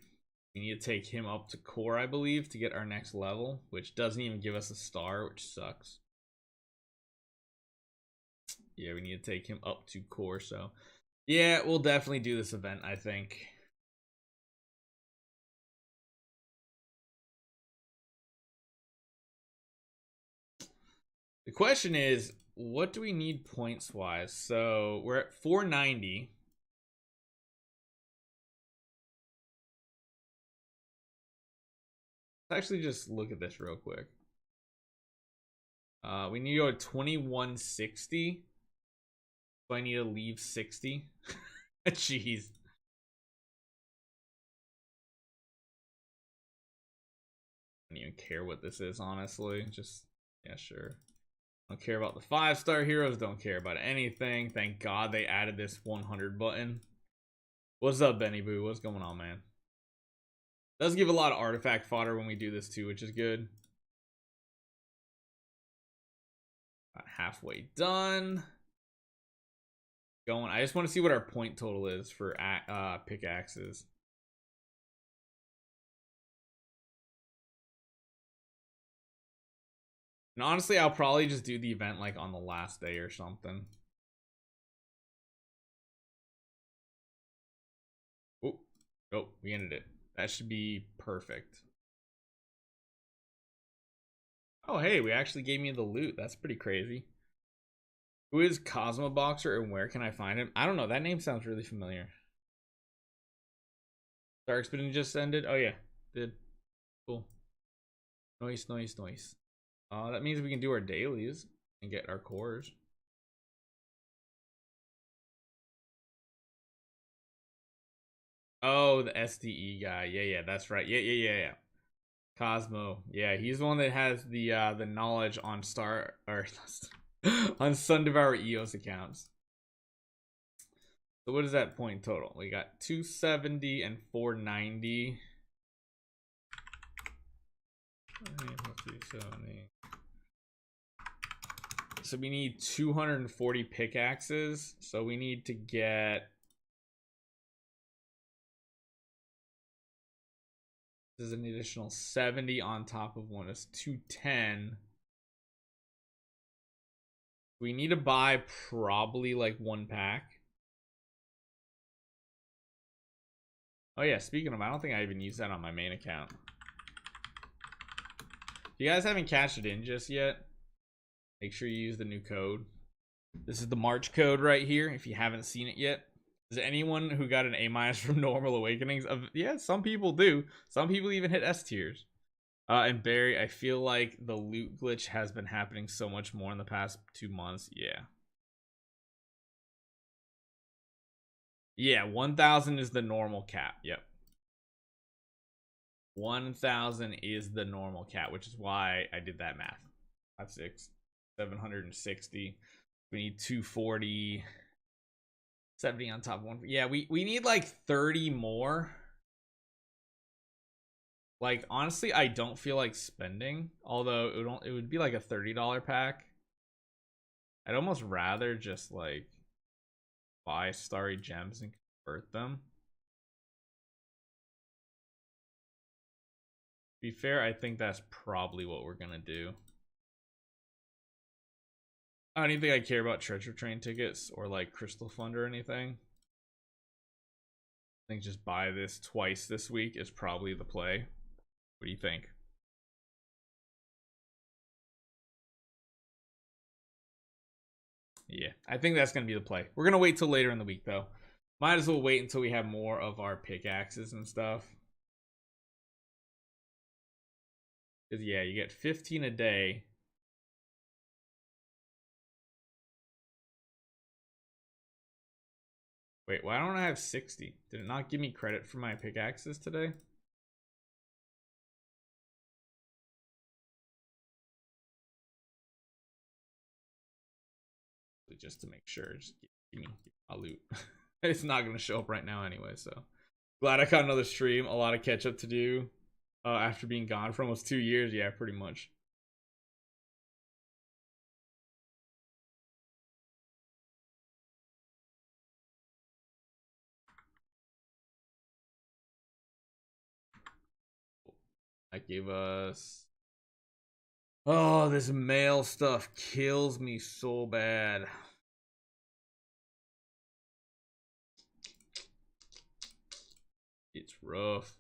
We need to take him up to core, I believe, to get our next level, which doesn't even give us a star, which sucks. Yeah, we need to take him up to core, so yeah, we'll definitely do this event, I think. The question is, what do we need points wise? So we're at 490. Let's actually just look at this real quick. We need to go to 2160. So I need to leave 60. Jeez. I don't even care what this is, honestly. Just, yeah, sure. Don't care about the 5-star heroes. Don't care about anything. Thank God they added this 100 button. What's up, Benny Boo? What's going on, man? Does give a lot of artifact fodder when we do this too, which is good. About halfway done. Going. I just want to see what our point total is for pickaxes. And honestly, I'll probably just do the event like on the last day or something. Oh, oh, we ended it. That should be perfect. Oh, hey, we actually gave me the loot. That's pretty crazy. Who is Cosmo Boxer and where can I find him? I don't know. That name sounds really familiar. Dark Spinning just ended. Oh, yeah. Did. Cool. Nice, nice, nice. That means we can do our dailies and get our cores. Oh, the SDE guy. Yeah, yeah, that's right. Yeah. Cosmo. Yeah, he's the one that has the knowledge on Star or on Sun Devourer EOS accounts. So what is that point total? We got 270 and 490. So we need 240 pickaxes. So we need to get. This is an additional 70 on top of one. It's 210. We need to buy probably like one pack. Oh yeah, speaking of, I don't think I even used that on my main account. If you guys haven't cashed it in just yet, make sure you use the new code. This is the March code right here if you haven't seen it yet. Is there anyone who got an A- from Normal Awakenings? Yeah, some people do. Some people even hit S tiers. And Barry, I feel like the loot glitch has been happening so much more in the past 2 months. Yeah. Yeah, 1,000 is the normal cap. Yep. 1,000 is the normal cap, which is why I did that math. 5, 6, 760. We need 240. 70 on top of one. Yeah, we need like 30 more. Like, honestly, I don't feel like spending. Although it would be like a $30 pack. I'd almost rather just like buy starry gems and convert them. To be fair, I think that's probably what we're gonna do. I don't even think I care about treasure train tickets or like crystal fund or anything. I think just buy this twice this week is probably the play. What do you think? Yeah, I think that's gonna be the play. We're gonna wait till later in the week though. Might as well wait until we have more of our pickaxes and stuff. Because yeah, you get 15 a day. Wait, why don't I have 60? Did it not give me credit for my pickaxes today? Just to make sure, just give me my loot. It's not gonna show up right now anyway, so glad I got another stream. A lot of catch up to do after being gone for almost 2 years. Yeah, pretty much. That gave us. Oh, this mail stuff kills me so bad. It's rough.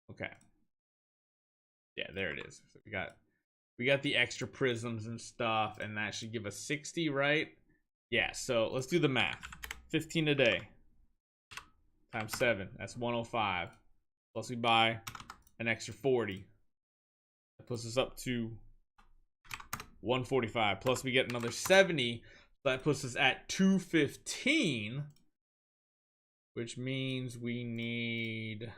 Okay. Yeah, there it is. So we got the extra prisms and stuff, and that should give us 60, right? Yeah, so let's do the math. 15 a day times 7. That's 105. Plus we buy an extra 40. That puts us up to 145. Plus we get another 70. So that puts us at 215. Which means we need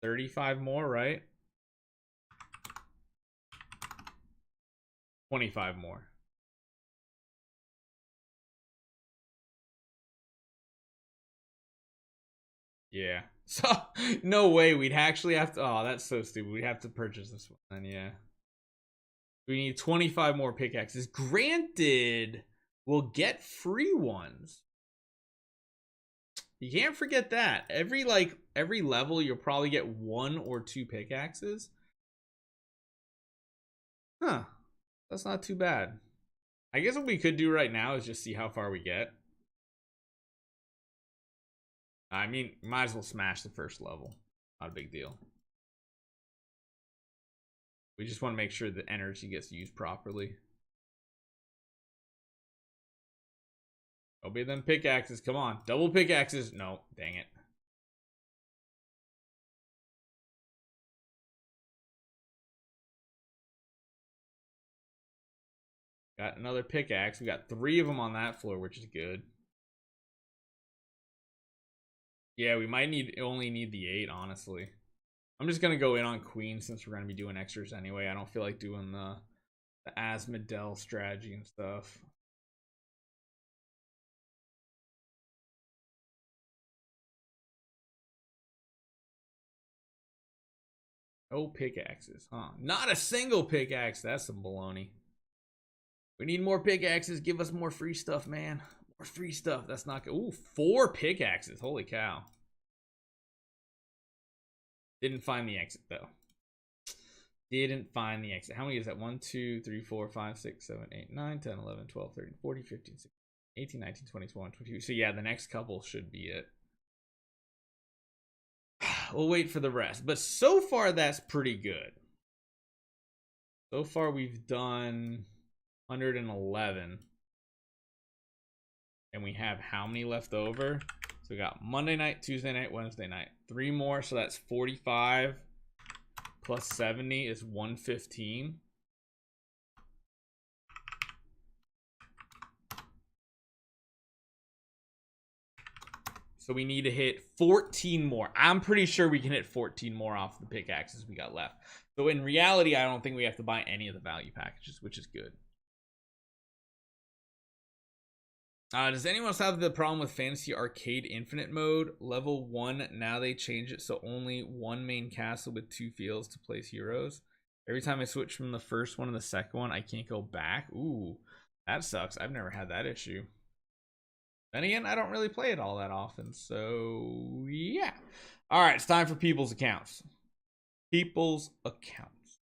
35 more, right? 25 more. Yeah. So no way we'd actually have to. Oh, that's so stupid. We'd have to purchase this one. And yeah. We need 25 more pickaxes. Granted, we'll get free ones. You can't forget that. Every level you'll probably get 1 or 2 pickaxes. Huh. That's not too bad. I guess what we could do right now is just see how far we get. I mean, might as well smash the first level. Not a big deal. We just want to make sure the energy gets used properly. Obey them pickaxes. Come on. Double pickaxes. No, dang it. Got another pickaxe. We got 3 of them on that floor, which is good. Yeah, we might only need the 8, honestly. I'm just gonna go in on queen since we're gonna be doing extras anyway. I don't feel like doing the Asmodel strategy and stuff. No pickaxes, huh? Not a single pickaxe. That's some baloney. We need more pickaxes. Give us more free stuff, man. More free stuff. That's not good. Ooh, 4 pickaxes. Holy cow. Didn't find the exit, though. Didn't find the exit. How many is that? 1, 2, 3, 4, 5, 6, 7, 8, 9, 10, 11, 12, 13, 14, 15, 16, 18, 19, 20, 21, 22. So yeah, the next couple should be it. We'll wait for the rest. But so far, that's pretty good. So far, we've done 111. And we have how many left over? So we got Monday night, Tuesday night, Wednesday night. 3 more, so that's 45. Plus 70 is 115. So we need to hit 14 more. I'm pretty sure we can hit 14 more off the pickaxes we got left. So in reality, I don't think we have to buy any of the value packages, which is good. Does anyone else have the problem with Fantasy Arcade Infinite mode? Level 1, now they change it so only 1 main castle with 2 fields to place heroes. Every time I switch from the first one to the second one, I can't go back. Ooh, that sucks. I've never had that issue. Then again, I don't really play it all that often, so yeah. All right, it's time for people's accounts. People's accounts.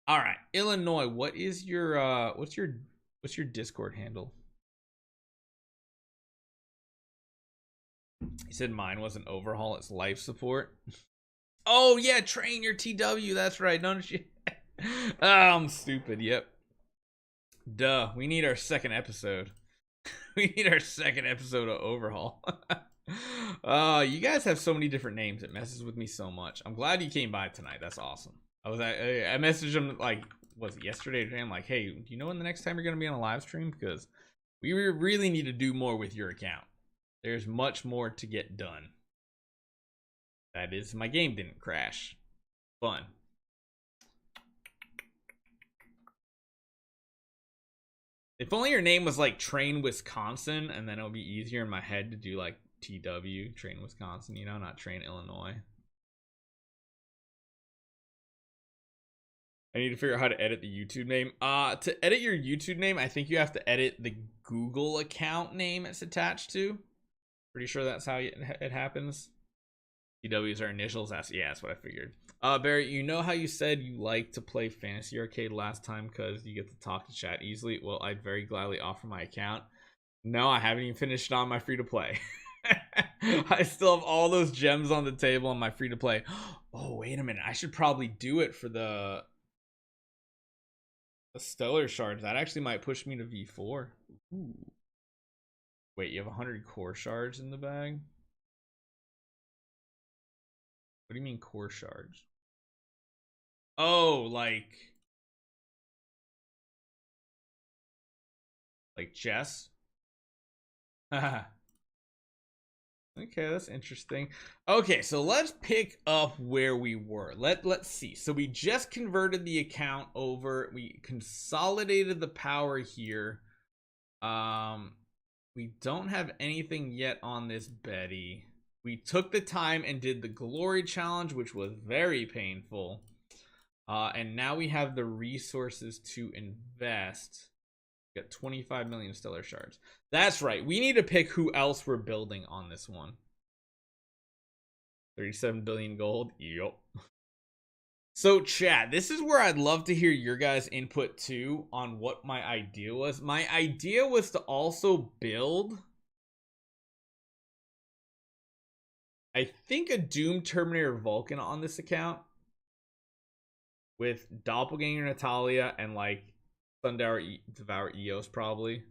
All right, Illinois, what is your what's your Discord handle? He said mine was an overhaul. It's life support. Oh yeah, train your TW. That's right. Don't you? Oh, I'm stupid. Yep. Duh. We need our second episode. We need our second episode of overhaul. You guys have so many different names. It messes with me so much. I'm glad you came by tonight. That's awesome. I messaged him like, was it yesterday or today? I'm like, hey, do you know when the next time you're gonna be on a live stream? Because we really need to do more with your account. There's much more to get done. That is, my game didn't crash. Fun. If only your name was like Train Wisconsin, and then it would be easier in my head to do like TW, Train Wisconsin, you know, not Train Illinois. I need to figure out how to edit the YouTube name. To edit your YouTube name, I think you have to edit the Google account name it's attached to. Pretty sure that's how it happens. TW's our initials. That's what I figured. Barry, you know how you said you like to play Fantasy Arcade last time because you get to talk to chat easily? Well, I'd very gladly offer my account. No, I haven't even finished on my free-to-play. I still have all those gems on the table on my free-to-play. Oh, wait a minute. I should probably do it for the Stellar Shards. That actually might push me to V4. Ooh. Wait, you have 100 core shards in the bag? What do you mean core shards? Oh, like chess? Okay, that's interesting. Okay, so let's pick up where we were. Let's see. So we just converted the account over. We consolidated the power here. We don't have anything yet on this Betty. We took the time and did the glory challenge, which was very painful. And now we have the resources to invest. We got 25 million stellar shards. That's right. We need to pick who else we're building on this one. 37 billion gold. Yup. So chat, this is where I'd love to hear your guys' input too on what my idea was. My idea was to also build, I think, a Doom Terminator Vulcan on this account. with Doppelganger Natalia and like Sundower Devour Eos probably.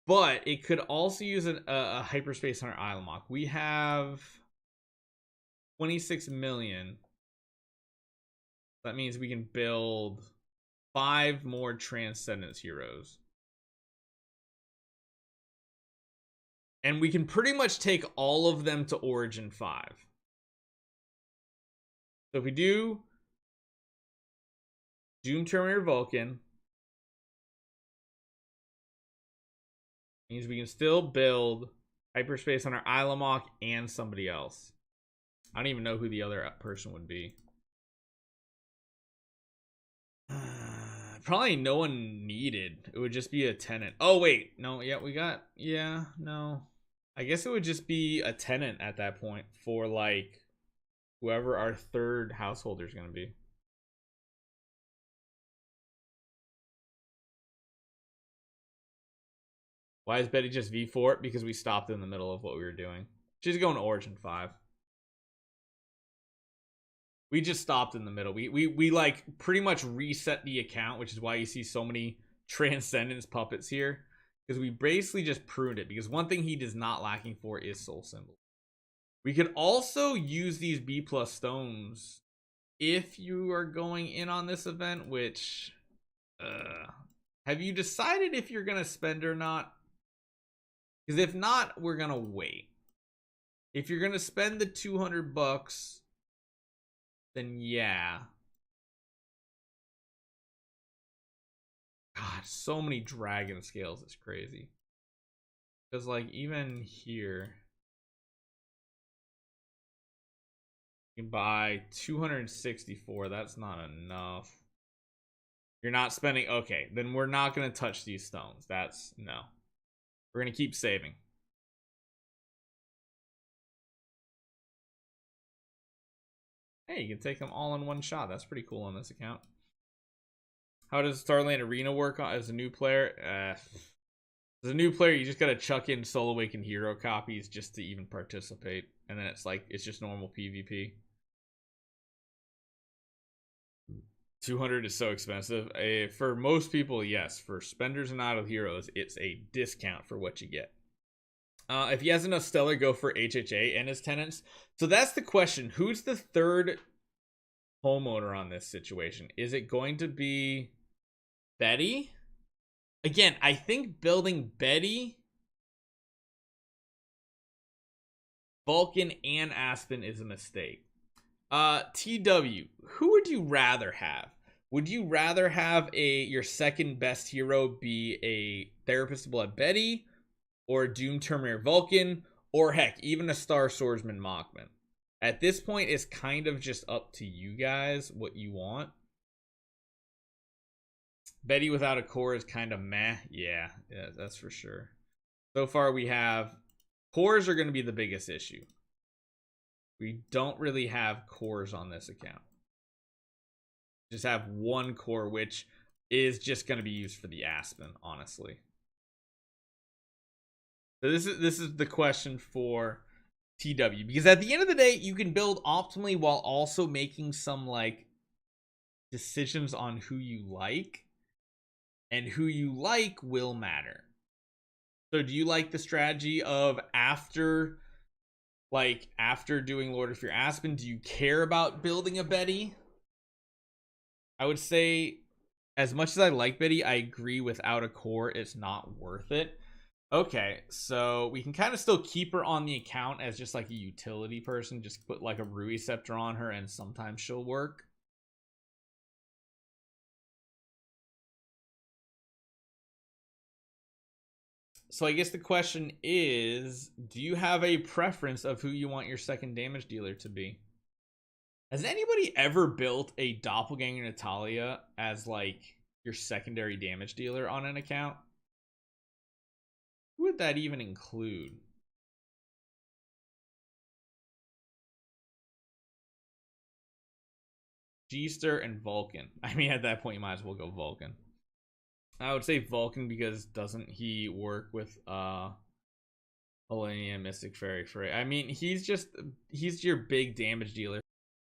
But it could also use a hyperspace on our Islamok. We have 26 million. That means we can build 5 more Transcendence heroes. And we can pretty much take all of them to Origin 5. So if we do Doom Terminator Vulcan, means we can still build hyperspace on our Islamok and somebody else. I don't even know who the other person would be. Probably no one needed. It would just be a tenant. Oh, wait. No, yeah, we got... Yeah, no. I guess it would just be a tenant at that point for, like, whoever our third householder is going to be. Why is Betty just V4? Because we stopped in the middle of what we were doing. She's going to Origin 5. We just stopped in the middle. We like pretty much reset the account, which is why you see so many Transcendence puppets here. Because we basically just pruned it. Because one thing he is not lacking for is Soul Symbol. We could also use these B+ stones if you are going in on this event, which... have you decided if you're going to spend or not? Because if not, we're going to wait. If you're going to spend the $200... then yeah. God, so many dragon scales. It's crazy. Because, like, even here, you can buy 264. That's not enough. You're not spending... Okay, then we're not going to touch these stones. That's... No. We're going to keep saving. Hey, you can take them all in one shot. That's pretty cool on this account. How does Starland Arena work as a new player? As a new player, you just gotta chuck in Soul Awakened hero copies just to even participate. And then it's like, it's just normal PvP. 200 is so expensive. For most people, yes. For spenders and idle heroes, it's a discount for what you get. If he has enough stellar, go for HHA and his tenants. So that's the question. Who's the third homeowner on this situation? Is it going to be Betty? Again, I think building Betty, Vulcan, and Aspen is a mistake. TW, who would you rather have? Would you rather have your second best hero be a Therapist of Blood Betty, or Doom Terminator Vulcan, or heck, even a Star Swordsman Mockman? At this point, it's kind of just up to you guys what you want. Betty without a core is kind of meh. Yeah, that's for sure. So far, we have... Cores are going to be the biggest issue. We don't really have cores on this account. Just have one core, which is just going to be used for the Aspen, honestly. So this is the question for TW, because at the end of the day, you can build optimally while also making some like decisions on who you like, and who you like will matter. So do you like the strategy of after doing Lord of Fear Aspen, do you care about building a Betty? I would say, as much as I like Betty, I agree without a core, it's not worth it. Okay, so we can kind of still keep her on the account as just like a utility person. Just put like a Rui Scepter on her and sometimes she'll work. So I guess the question is, do you have a preference of who you want your second damage dealer to be? Has anybody ever built a Doppelganger Natalia as like your secondary damage dealer on an account? Who would that even include? G-Ster and Vulcan. I mean, at that point, you might as well go Vulcan. I would say Vulcan because doesn't he work with Millennium Mystic Fairy Frey? I mean, he's your big damage dealer.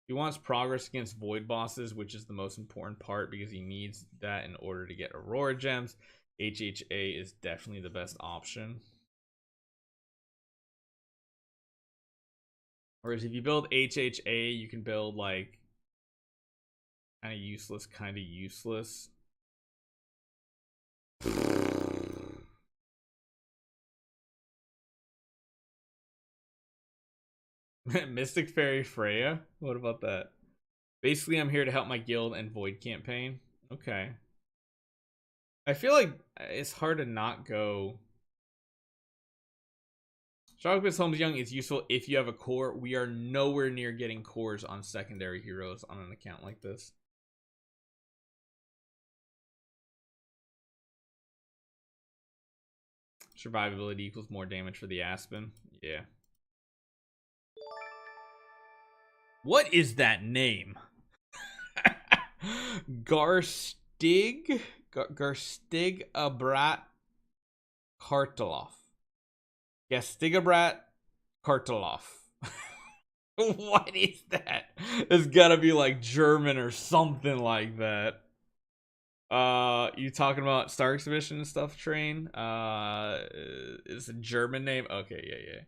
He wants progress against void bosses, which is the most important part because he needs that in order to get Aurora gems. HHA is definitely the best option. Whereas if you build HHA, you can build like kind of useless, Mystic Fairy Freya? What about that? Basically, I'm here to help my guild and void campaign. Okay. I feel like it's hard to not go. Sharkbus Holmes Young is useful if you have a core. We are nowhere near getting cores on secondary heroes on an account like this. Survivability equals more damage for the Aspen. Yeah. What is that name? Garstig? Garstig Abrat Kartaloff. Gastigabrat Kartaloff. What is that? It's gotta be like German or something like that. You talking about Star Exhibition stuff, Train? It's a German name. Okay, yeah.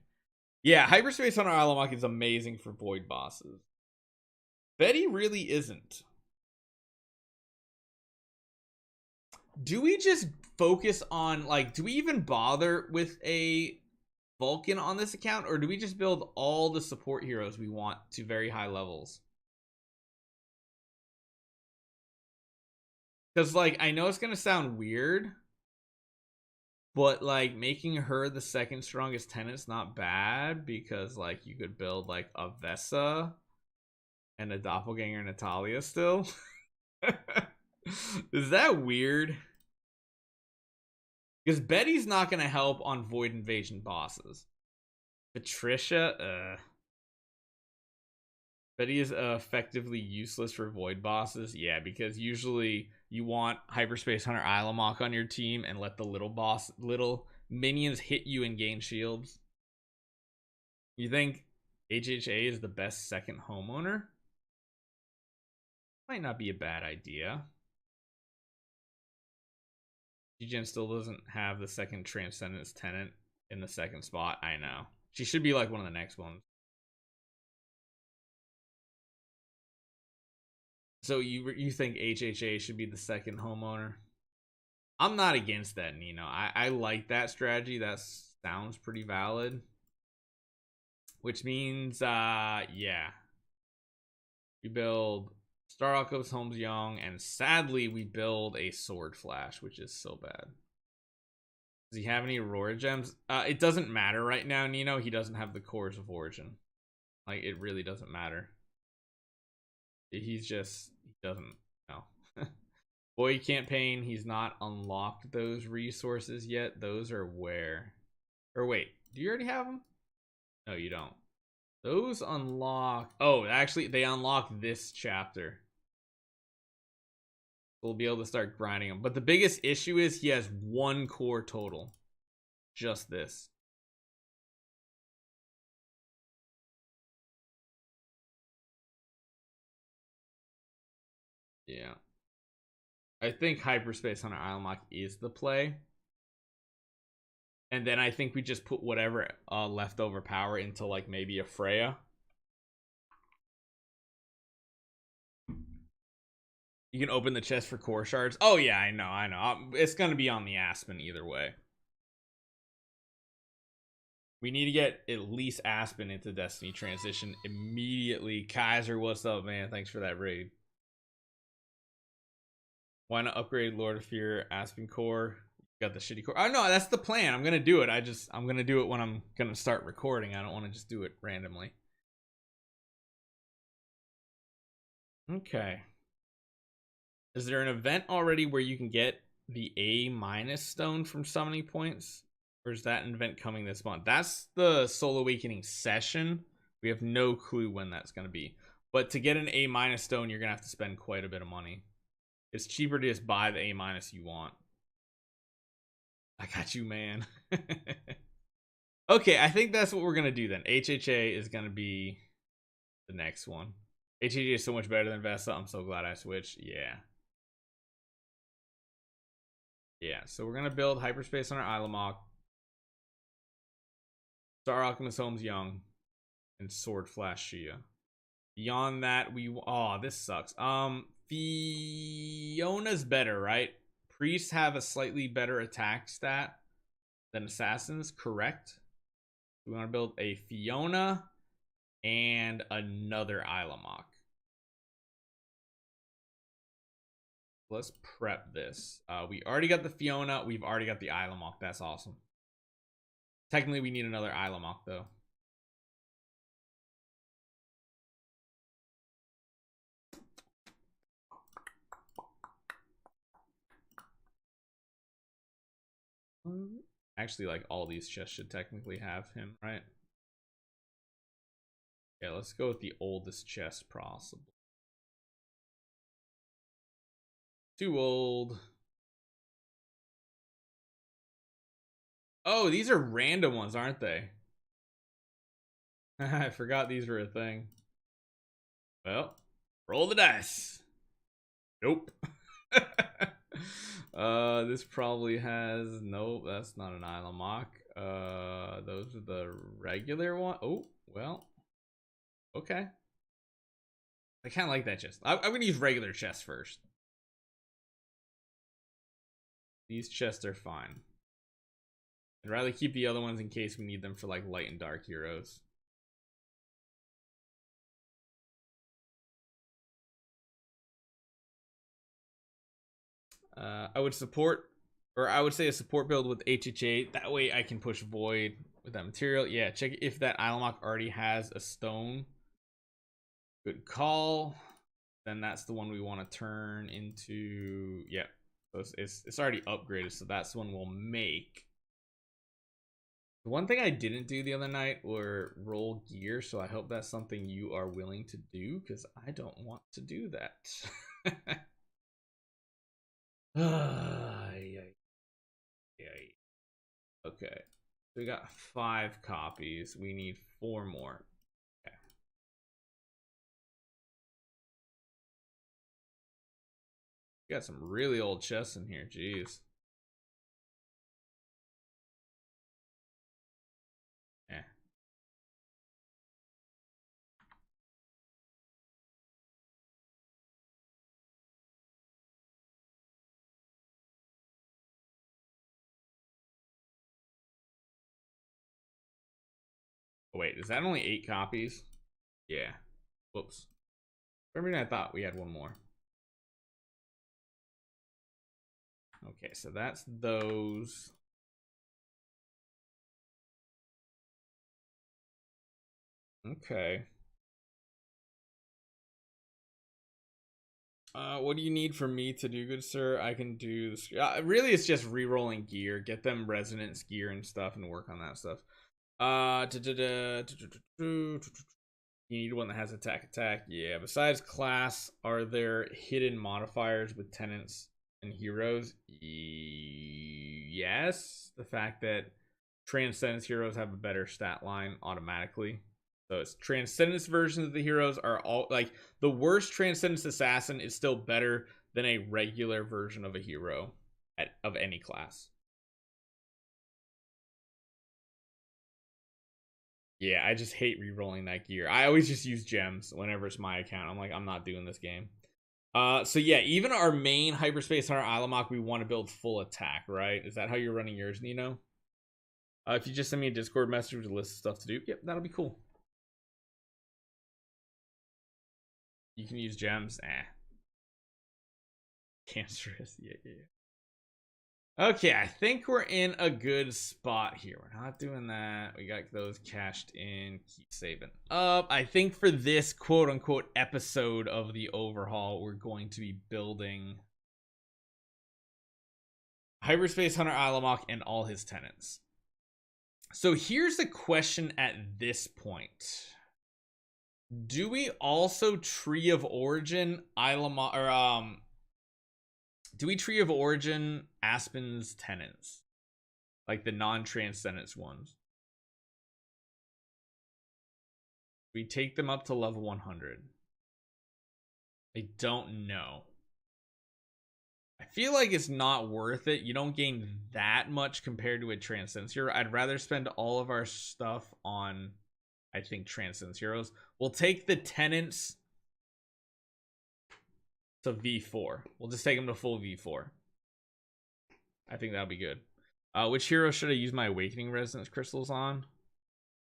Yeah, Hyperspace Hunter Alamok is amazing for void bosses. Betty really isn't. Do we just focus on, like, do we even bother with a Vulcan on this account, or do we just build all the support heroes we want to very high levels? Because, like, I know it's gonna sound weird, but like making her the second strongest tenant's not bad, because like you could build like a Vessa and a doppelganger Natalia still. Is that weird? Because Betty's not gonna help on void invasion bosses. Patricia, Betty is effectively useless for void bosses. Yeah, because usually you want Hyperspace Hunter Ilamok on your team and let the little minions hit you and gain shields. You think HHA is the best second homeowner? Might not be a bad idea. G-Gen still doesn't have the second Transcendence Tenant in the second spot. I know. She should be like one of the next ones. So you think HHA should be the second homeowner? I'm not against that, Nino. I like that strategy. That sounds pretty valid. Which means, yeah. We build Star Alchemist Holmes Young, and sadly, we build a Sword Flash, which is so bad. Does he have any Aurora gems? It doesn't matter right now, Nino. He doesn't have the cores of origin. Like, it really doesn't matter. He doesn't know. Void campaign, he's not unlocked those resources yet. Those are where? Or wait, do you already have them? No, you don't. Those unlock. Oh, actually, they unlock this chapter. We'll be able to start grinding them. But the biggest issue is he has one core total. Just this. Yeah. I think Hyperspace Hunter Islemock is the play. And then I think we just put whatever leftover power into like maybe a Freya. You can open the chest for core shards. Oh yeah, I know. It's gonna be on the Aspen either way. We need to get at least Aspen into Destiny transition immediately. Kaiser, what's up, man? Thanks for that raid. Why not upgrade Lord of Fear Aspen core? Got the shitty core. Oh no, that's the plan. I'm gonna do it. I'm gonna do it when I'm gonna start recording. I don't want to just do it randomly. Okay. Is there an event already where you can get the A- stone from summoning points? Or is that an event coming this month? That's the Soul Awakening session. We have no clue when that's going to be. But to get an A- stone, you're going to have to spend quite a bit of money. It's cheaper to just buy the A- you want. I got you, man. Okay, I think that's what we're going to do then. HHA is going to be the next one. HEG is so much better than Vesta. I'm so glad I switched. Yeah. Yeah, so we're gonna build hyperspace on our Islamok. Star Alchemist Homes Young. And Sword Flash Shia. Beyond that, this sucks. Fiona's better, right? Priests have a slightly better attack stat than assassins, correct? We want to build a Fiona and another Islamok. Let's prep this. We already got the Fiona. We've already got the Islamok. That's awesome. Technically, we need another Islamok, though. Actually, like, all these chests should technically have him, right? Yeah, let's go with the oldest chest possible. Too old. Oh, these are random ones, aren't they? I forgot these were a thing. Well, roll the dice. Nope. This probably has nope. That's not an Islamok. Those are the regular one. Oh, well, okay. I kind of like that chest. I'm gonna use regular chests first. These chests are fine. I'd rather keep the other ones in case we need them for like light and dark heroes. I would say a support build with HHA. That way I can push Void with that material. Yeah, check if that Islamok already has a stone. Good call. Then that's the one we want to turn into. Yeah, so it's already upgraded, so that's the one we'll make. The one thing I didn't do the other night were roll gear, so I hope that's something you are willing to do, because I don't want to do that. Okay, we got 5 copies. We need 4 more. Okay. We got some really old chests in here. Jeez. Eh. Oh, wait, is that only 8 copies? Yeah. Whoops. For some reason I thought we had one more. Okay, so that's those. Okay. What do you need from me to do, good sir? I can do this. Really, it's just re-rolling gear. Get them resonance gear and stuff and work on that stuff. You need one that has attack. Yeah. Besides class, are there hidden modifiers with tenants and heroes? Yes. The fact that Transcendence heroes have a better stat line automatically. So it's Transcendence versions of the heroes are all like the worst Transcendence assassin is still better than a regular version of a hero of any class. Yeah, I just hate re-rolling that gear. I always just use gems whenever it's my account. I'm like, I'm not doing this game. So yeah, even our main hyperspace on our Islamok, we want to build full attack, right? Is that how you're running yours, Nino? If you just send me a Discord message with a list of stuff to do, yep, that'll be cool. You can use gems. Cancerous. Yeah. Okay, I think we're in a good spot here. We're not doing that. We got those cashed in. Keep saving up. I think for this quote unquote episode of the overhaul, we're going to be building Hyperspace Hunter Islamok and all his tenants. So here's the question at this point. Do we also Tree of Origin Islamok or do we Tree of Origin Aspen's tenants? Like the non-transcendence ones. We take them up to level 100. I don't know. I feel like it's not worth it. You don't gain that much compared to a Transcendence Hero. I'd rather spend all of our stuff on, I think, Transcendence Heroes. We'll take the Tenants to V4. We'll just take them to full V4. I think that'll be good. Which hero should I use my Awakening Resonance Crystals on?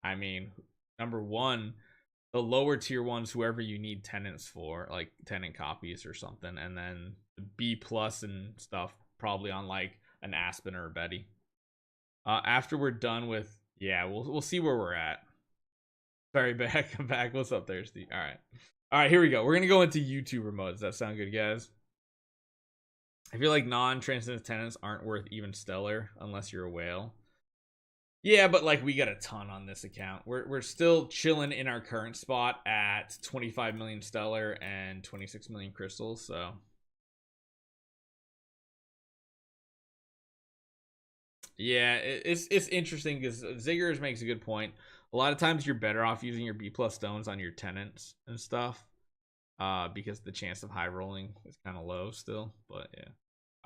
I mean, number one, the lower tier ones, whoever you need tenants for, like tenant copies or something, and then the B plus and stuff probably on like an Aspen or a Betty. After we're done with, yeah, we'll see where we're at. Sorry, back. I'm back. What's up, Thirsty? All right, here we go. We're gonna go into YouTuber mode. Does that sound good, guys? I feel like non-transcendent tenants aren't worth even stellar unless you're a whale. Yeah, but like we got a ton on this account. We're still chilling in our current spot at 25 million stellar and 26 million crystals, so yeah, it's interesting because Ziggers makes a good point. A lot of times you're better off using your B plus stones on your tenants and stuff, because the chance of high rolling is kind of low still. But yeah,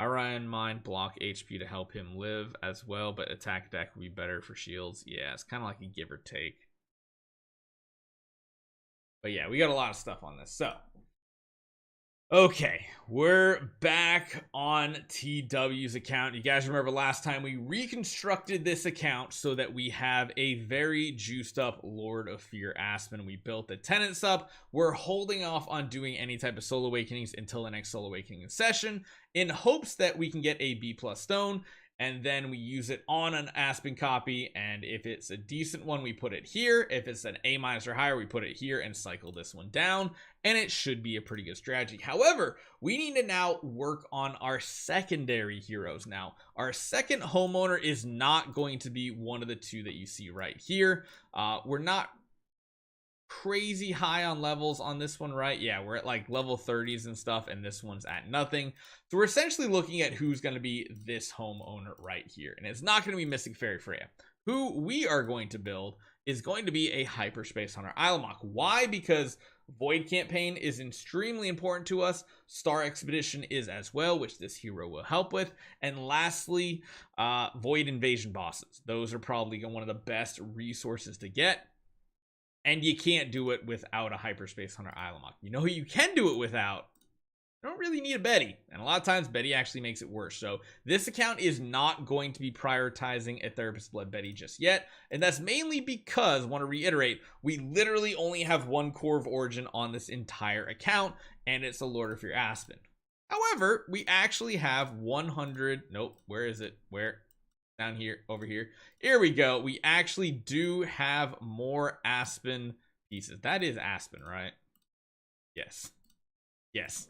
Orion Mine block HP to help him live as well, but attack deck would be better for shields. Yeah, it's kind of like a give or take. But yeah, we got a lot of stuff on this. So okay, we're back on TW's account. You guys remember last time we reconstructed this account so that we have a very juiced up Lord of Fear Aspen. We built the tenants up. We're holding off on doing any type of Soul Awakenings until the next Soul Awakening session in hopes that we can get a B plus stone, and then we use it on an Aspen copy, and if it's a decent one, we put it here. If it's an A minus or higher, we put it here and cycle this one down, and it should be a pretty good strategy. However, we need to now work on our secondary heroes. Now, our second homeowner is not going to be one of the two that you see right here. We're not crazy high on levels on this one, right? Yeah, we're at like level 30s and stuff, and this one's at nothing. So we're essentially looking at who's going to be this homeowner right here, and it's not going to be Mystic Fairy Freya. Who we are going to build is going to be a Hyperspace Hunter Ilamok. Why? Because Void Campaign is extremely important to us. Star Expedition is as well, which this hero will help with. And lastly, Void Invasion bosses. Those are probably one of the best resources to get. And you can't do it without a Hyperspace Hunter Ilamok. You know who you can do it without? You don't really need a Betty. And a lot of times, Betty actually makes it worse. So this account is not going to be prioritizing a Therapist Blood Betty just yet. And that's mainly because, I want to reiterate, we literally only have one Core of Origin on this entire account, and it's a Lord of Fear Aspen. However, we actually have 100... Nope, where is it? Where? Down here, over here. Here we go. We actually do have more Aspen pieces. That is Aspen, right? Yes. Yes.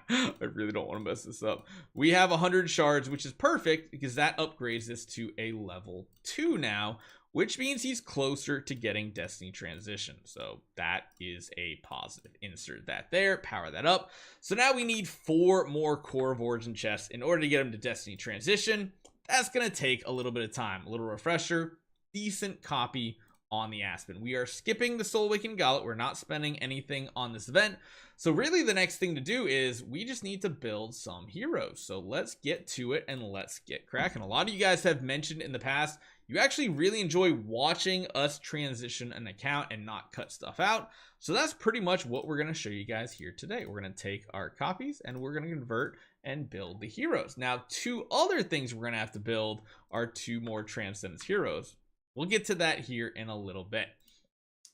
I really don't want to mess this up. We have 100 shards, which is perfect because that upgrades this to a level 2 now, which means he's closer to getting Destiny Transition. So that is a positive. Insert that there, power that up. So now we need 4 more Core of Origin chests in order to get him to Destiny Transition. That's going to take a little bit of time. A little refresher, decent copy on the Aspen. We are skipping the Soul Awakening Gala. We're not spending anything on this event. So really the next thing to do is we just need to build some heroes. So let's get to it and let's get cracking. A lot of you guys have mentioned in the past, you actually really enjoy watching us transition an account and not cut stuff out. So that's pretty much what we're going to show you guys here today. We're going to take our copies and we're going to convert and build the heroes. Now, 2 other things we're going to have to build are 2 more Transcendence heroes. We'll get to that here in a little bit.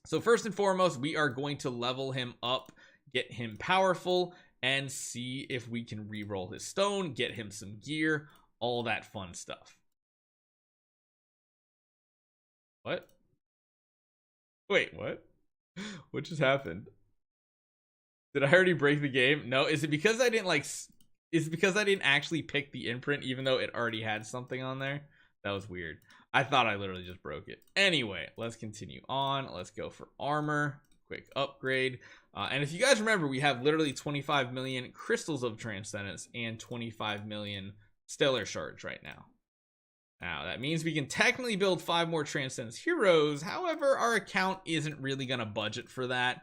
So first and foremost, we are going to level him up, get him powerful, and see if we can re-roll his stone, get him some gear, all that fun stuff. What? Wait, what? What just happened? Did I already break the game? No, is it because I didn't like... Is it because I didn't actually pick the imprint even though it already had something on there? That was weird. I thought I literally just broke it. Anyway, let's continue on. Let's go for armor. Quick upgrade. And if you guys remember, we have literally 25 million crystals of transcendence and 25 million stellar shards right now. Now, that means we can technically build 5 more transcendence heroes. However, our account isn't really going to budget for that.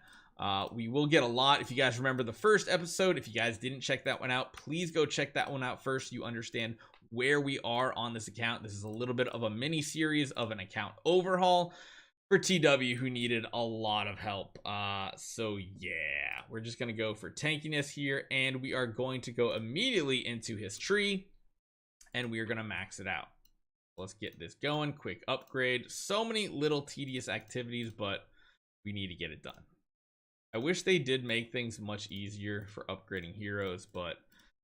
We will get a lot. If you guys remember the first episode, if you guys didn't check that one out, please go check that one out first. You understand where we are on this account. This is a little bit of a mini series of an account overhaul for TW who needed a lot of help. So yeah, we're just going to go for tankiness here, and we are going to go immediately into his tree, and we are going to max it out. Let's get this going. Quick upgrade. So many little tedious activities, but we need to get it done. I wish they did make things much easier for upgrading heroes, but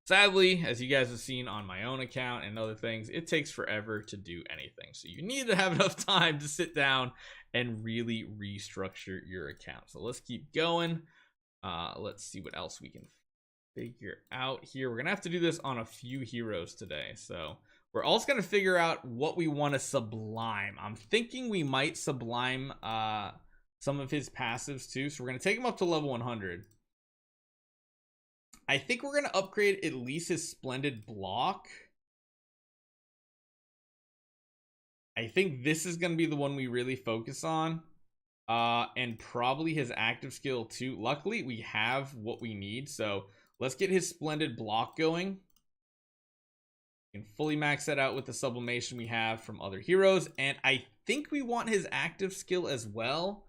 sadly, as you guys have seen on my own account and other things, it takes forever to do anything. So you need to have enough time to sit down and really restructure your account. So let's keep going. Let's see what else we can figure out here. We're going to have to do this on a few heroes today. So we're also going to figure out what we want to sublime. I'm thinking we might sublime some of his passives too. So we're going to take him up to level 100. I think we're going to upgrade at least his Splendid Block. I think this is going to be the one we really focus on. And probably his active skill too. Luckily, we have what we need. So let's get his Splendid Block going. We can fully max that out with the sublimation we have from other heroes. And I think we want his active skill as well.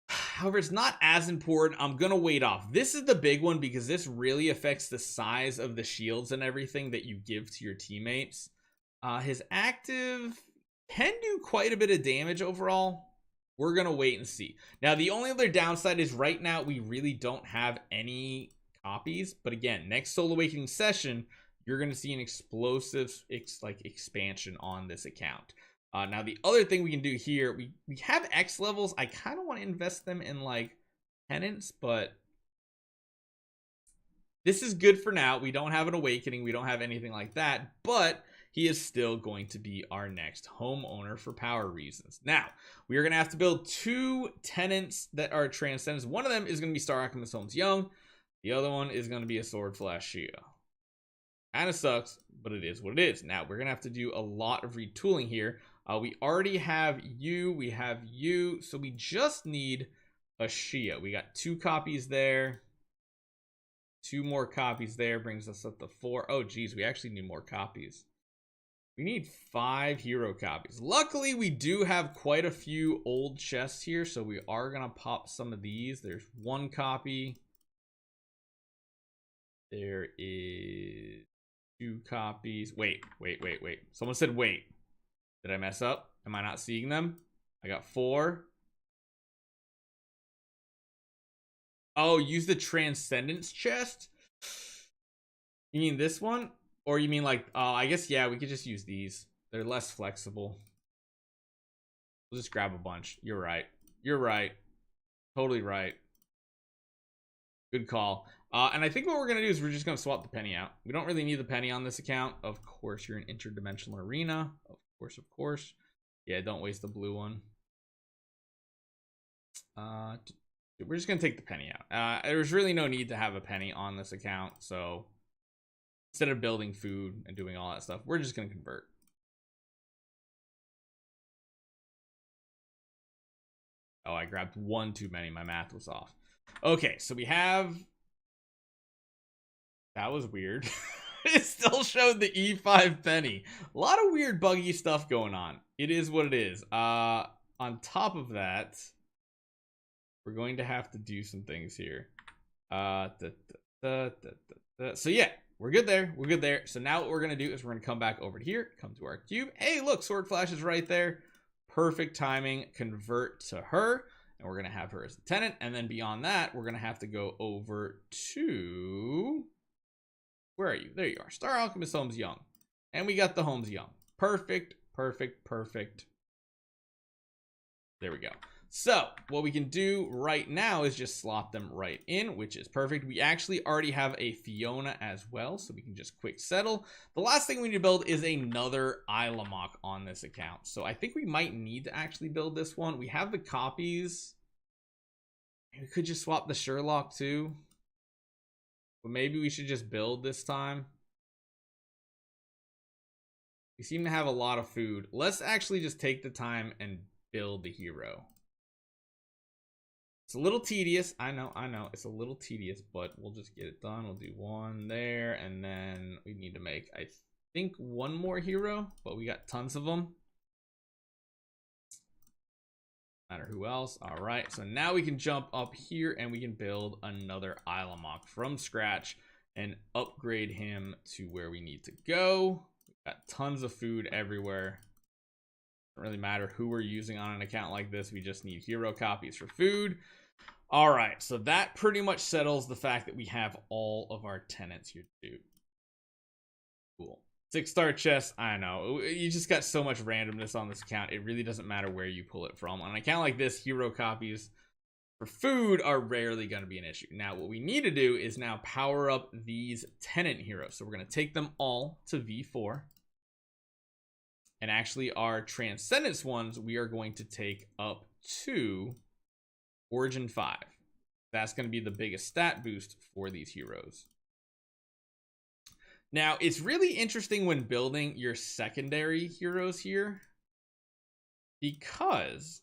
However, it's not as important. I'm going to wait off. This is the big one because this really affects the size of the shields and everything that you give to your teammates. His active can do quite a bit of damage overall. We're going to wait and see. Now, the only other downside is right now we really don't have any copies. But again, next Soul Awakening session, you're going to see an explosive expansion on this account. Now, the other thing we can do here, we have X levels. I kind of want to invest them in like tenants, but this is good for now. We don't have an awakening. We don't have anything like that, but he is still going to be our next homeowner for power reasons. Now, we are going to have to build 2 tenants that are transcendents. One of them is going to be Star Alchemist Holmes Young. The other one is going to be a Sword Flash Shia. Kind of sucks, but it is what it is. Now, we're going to have to do a lot of retooling here. We already have you. We have you. So we just need a Shia. We got 2 copies there. 2 more copies there brings us up to 4. Oh, geez, we actually need more copies. We need 5 hero copies. Luckily, we do have quite a few old chests here, so we are going to pop some of these. There's 1 copy. There is 2 copies. Wait. Someone said wait. Did I mess up? Am I not seeing them? I got 4. Oh, use the Transcendence chest? You mean this one? Or you mean like, I guess, yeah, we could just use these. They're less flexible. We'll just grab a bunch. You're right. You're right. Totally right. Good call. And I think what we're going to do is we're just going to swap the penny out. We don't really need the penny on this account. Of course, you're an interdimensional arena. Of course. Yeah, don't waste the blue one. We're just going to take the penny out. There's really no need to have a penny on this account. So instead of building food and doing all that stuff, we're just going to convert. Oh, I grabbed 1 too many. My math was off. Okay, so we have... That was weird. It still showed the E5 penny. A lot of weird buggy stuff going on. It is what it is. On top of that, we're going to have to do some things here. So yeah, we're good there. We're good there. So now what we're going to do is we're going to come back over here, come to our cube. Hey, look, Sword Flash is right there. Perfect timing. Convert to her. And we're going to have her as the tenant. And then beyond that, we're going to have to go over to... Where are you? There you are. Star Alchemist Holmes Young. And we got the Holmes Young. Perfect. There we go. So what we can do right now is just slot them right in, which is perfect. We actually already have a Fiona as well, so we can just quick settle. The last thing we need to build is another Ilamok on this account. So I think we might need to actually build this one. We have the copies. We could just swap the Sherlock too. But maybe we should just build this time. We seem to have a lot of food. Let's actually just take the time and build the hero. It's a little tedious. I know. It's a little tedious, but we'll just get it done. We'll do one there, and then we need to make, I think, one more hero, but we got tons of them. No matter who else. All right, so now we can jump up here and we can build another Ilamok from scratch and upgrade him to where we need to go. We've got tons of food everywhere. Doesn't really matter who we're using on an account like this. We just need hero copies for food. All right, so that pretty much settles the fact that we have all of our tenants here too. Cool. 6-star chest. I know, you just got so much randomness on this account. It really doesn't matter where you pull it from. On an account like this, hero copies for food are rarely going to be an issue. Now, what we need to do is now power up these tenant heroes. So we're going to take them all to V4. And actually, our Transcendence ones, we are going to take up to Origin 5. That's going to be the biggest stat boost for these heroes. Now, it's really interesting when building your secondary heroes here, because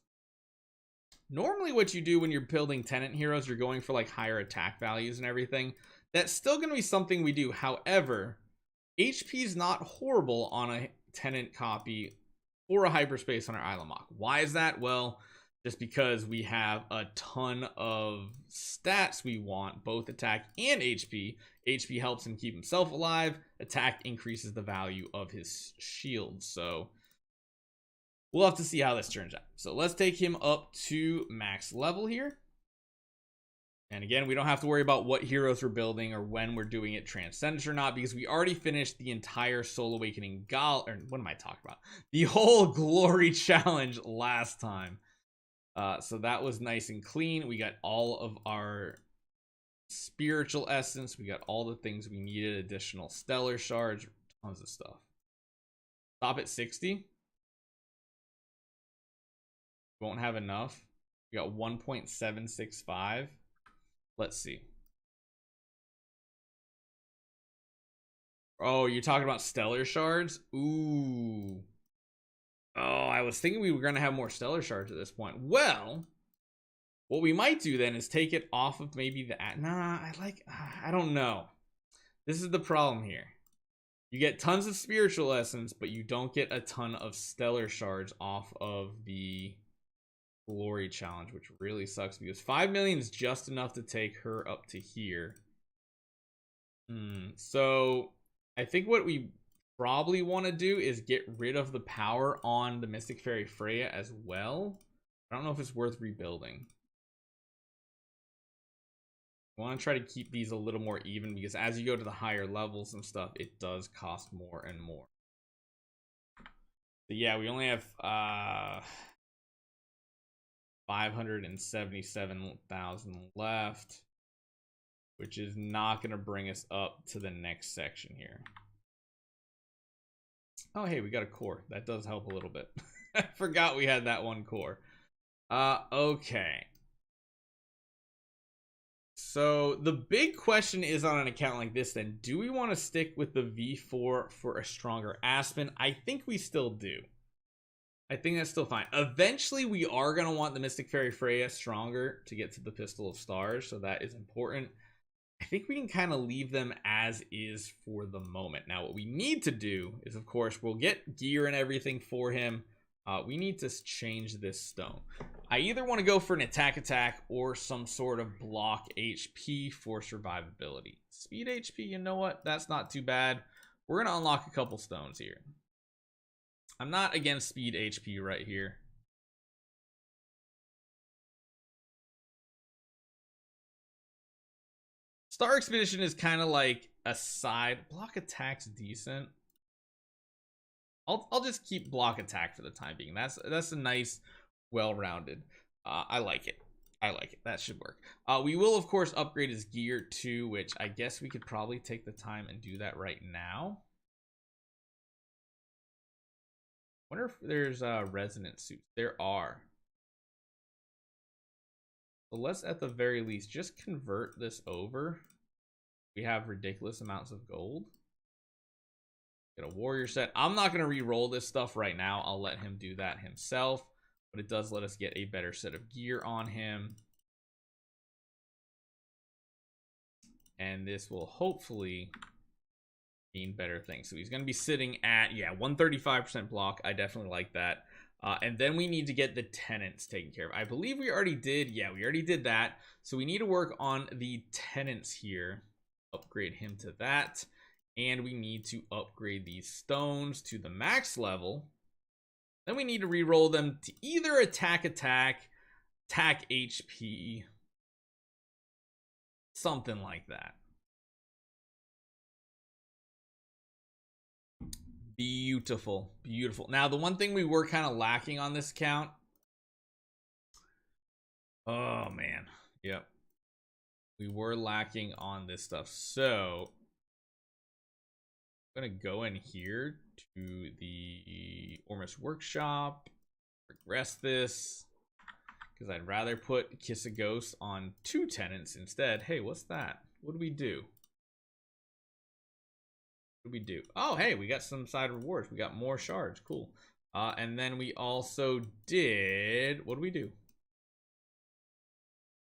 normally what you do when you're building tenant heroes, you're going for like higher attack values and everything. That's still going to be something we do. However, HP is not horrible on a tenant copy for a hyperspace on our Ilamok. Why is that? Well, just because we have a ton of stats we want, both attack and HP. HP helps him keep himself alive. Attack increases the value of his shield. So we'll have to see how this turns out. So let's take him up to max level here. And again, we don't have to worry about what heroes we're building or when we're doing it Transcendence or not, because we already finished the entire Soul Awakening Gala, or what am I talking about? The whole Glory Challenge last time. So that was nice and clean. We got all of our spiritual essence. We got all the things we needed, additional stellar shards, tons of stuff. Stop at 60. Won't have enough. We got 1.765. Let's see. Oh, you're talking about stellar shards? Ooh. Oh, I was thinking we were going to have more stellar shards at this point. Well, what we might do then is take it off of maybe the... Nah, I don't know. This is the problem here. You get tons of spiritual essence, but you don't get a ton of stellar shards off of the Glory Challenge, which really sucks because 5 million is just enough to take her up to here. So I think what we probably want to do is get rid of the power on the Mystic Fairy Freya as well. I don't know if it's worth rebuilding. I want to try to keep these a little more even because as you go to the higher levels and stuff, it does cost more and more. But yeah, we only have 577,000 left, which is not going to bring us up to the next section here. Oh, hey, we got a core. That does help a little bit. I forgot we had that one core. Okay. So the big question is on an account like this then, do we want to stick with the V4 for a stronger Aspen? I think we still do. I think that's still fine. Eventually, we are going to want the Mystic Fairy Freya stronger to get to the Pistol of Stars, so that is important. I think we can kind of leave them as is for the moment. Now, what we need to do is, of course, we'll get gear and everything for him. We need to change this stone. I either want to go for an attack or some sort of block HP for survivability. Speed HP, you know what? That's not too bad. We're going to unlock a couple stones here. I'm not against speed HP right here. Star Expedition is kind of like a side. Block attack's decent. I'll just keep block attack for the time being. That's a nice, well-rounded. I like it. I like it. That should work. We will, of course, upgrade his gear too, which I guess we could probably take the time and do that right now. Wonder if there's resonant suits. There are. So let's at the very least just convert this over. We have ridiculous amounts of gold. Get a warrior set. I'm not going to re-roll this stuff right now. I'll let him do that himself. But it does let us get a better set of gear on him. and this will hopefully mean better things. So he's going to be sitting at, yeah, 135% block. I definitely like that. And then we need to get the tenants taken care of. I believe we already did. Yeah, we already did that. So we need to work on the tenants here. Upgrade him to that. And we need to upgrade these stones to the max level. Then we need to re-roll them to either attack HP, something like that. Beautiful, beautiful. Now, the one thing we were kind of lacking on this account. Oh, man. Yep. We were lacking on this stuff. So I'm going to go in here to the Ormus Workshop, regress this, because I'd rather put Kiss a Ghost on 2 tenants instead. Hey, what's that? What do we do? What do we do? Oh, hey, we got some side rewards. We got more shards. Cool. And then we also did... What do we do?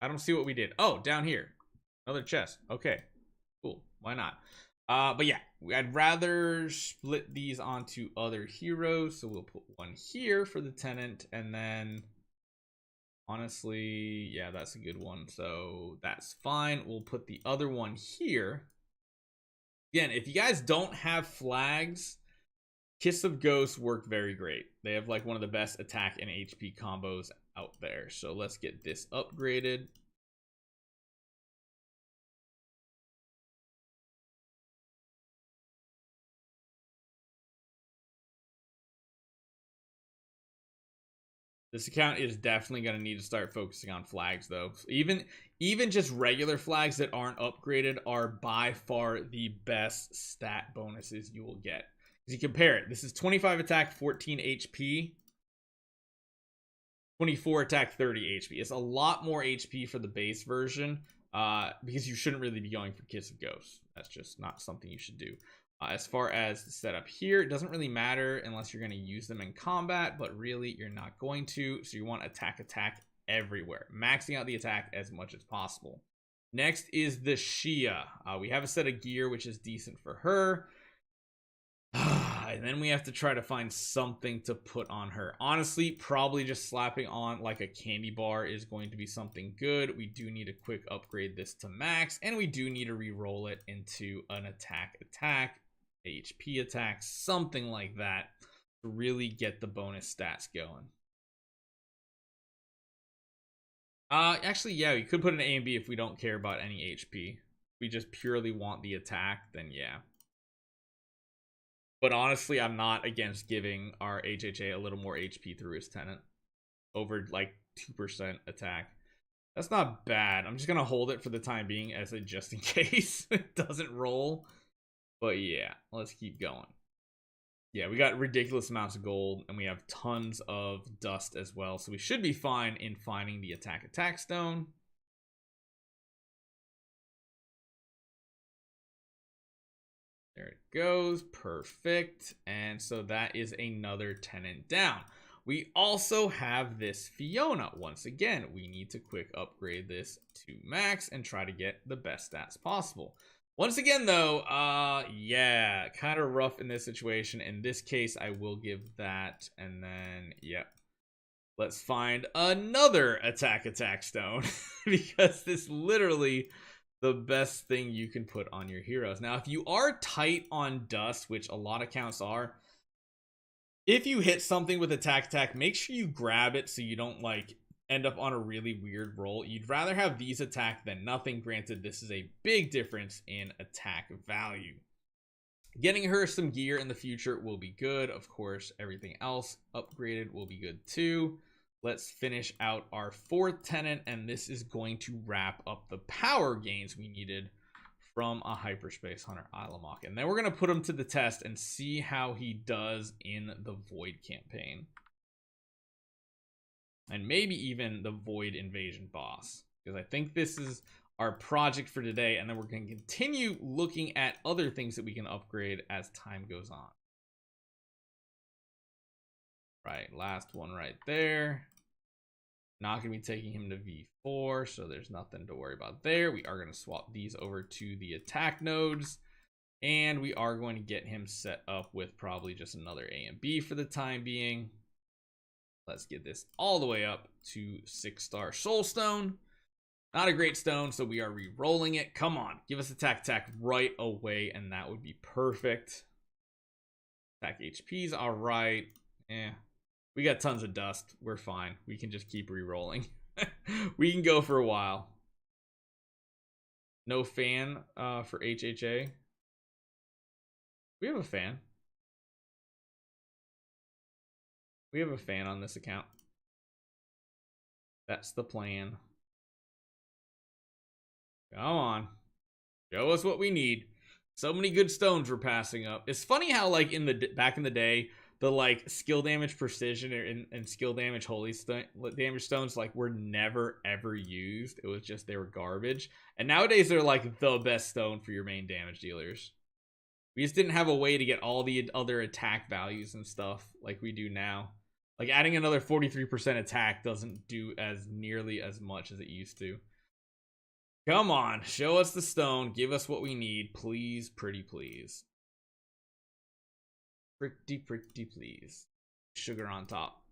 I don't see what we did. Oh, down here. Another chest. Okay. Cool. Why not? But yeah, I'd rather split these onto other heroes. So we'll put one here for the tenant. And then, honestly, yeah, that's a good one. So that's fine. We'll put the other one here. Again, if you guys don't have flags, Kiss of Ghosts work very great. They have like one of the best attack and HP combos out there. So let's get this upgraded. This account is definitely going to need to start focusing on flags, though. Even just regular flags that aren't upgraded are by far the best stat bonuses you will get. Because you compare it, this is 25 attack, 14 HP, 24 attack, 30 HP. It's a lot more HP for the base version, because you shouldn't really be going for Kiss of Ghosts. That's just not something you should do. As far as the setup here, it doesn't really matter unless you're going to use them in combat, but really you're not going to. So you want attack everywhere, maxing out the attack as much as possible. Next is the Shia. We have a set of gear, which is decent for her. And then we have to try to find something to put on her. Honestly, probably just slapping on like a candy bar is going to be something good. We do need to quick upgrade this to max, and we do need to re-roll it into an attack, HP attack, something like that to really get the bonus stats going. Actually, yeah, we could put an A and B if we don't care about any HP. If we just purely want the attack, then yeah. But honestly, I'm not against giving our HHA a little more HP through his tenant. Over like 2% attack. That's not bad. I'm just going to hold it for the time being as a just in case it doesn't roll. But yeah, let's keep going. Yeah, we got ridiculous amounts of gold, and we have tons of dust as well. So we should be fine in finding the attack stone. There it goes. Perfect. And so that is another tenant down. We also have this Fiona. Once again, we need to quick upgrade this to max and try to get the best stats possible. Once again, though, yeah, kind of rough in this situation. In this case, I will give that. And then, yep. Let's find another attack stone because this literally the best thing you can put on your heroes. Now, if you are tight on dust, which a lot of accounts are, if you hit something with attack, make sure you grab it so you don't like end up on a really weird roll. You'd rather have these attack than nothing. Granted, this is a big difference in attack value. Getting her some gear in the future will be good. Of course, everything else upgraded will be good too. Let's finish out our 4th tenant, and this is going to wrap up the power gains we needed from a Hyperspace Hunter Ilamok. And then we're going to put him to the test and see how he does in the Void campaign. And maybe even the Void Invasion boss. Because I think this is our project for today, and then we're going to continue looking at other things that we can upgrade as time goes on. Right, last one right there. Not going to be taking him to V4, so there's nothing to worry about there. We are going to swap these over to the attack nodes, and we are going to get him set up with probably just another A and B for the time being. Let's get this all the way up to 6-star Soulstone. Not a great stone, so we are re-rolling it. Come on, give us attack right away, and that would be perfect. Attack HP's all right. We got tons of dust. We're fine. We can just keep re-rolling. We can go for a while. No fan for HHA. We have a fan. We have a fan on this account. That's the plan. Come on. Show us what we need. So many good stones we're passing up. It's funny how, like, back in the day, the like skill damage precision and skill damage holy damage stones like were never ever used. It was just they were garbage. And nowadays they're like the best stone for your main damage dealers. We just didn't have a way to get all the other attack values and stuff like we do now. Like adding another 43% attack doesn't do as nearly as much as it used to. Come on, show us the stone. Give us what we need, please, pretty please. Pretty please. Sugar on top.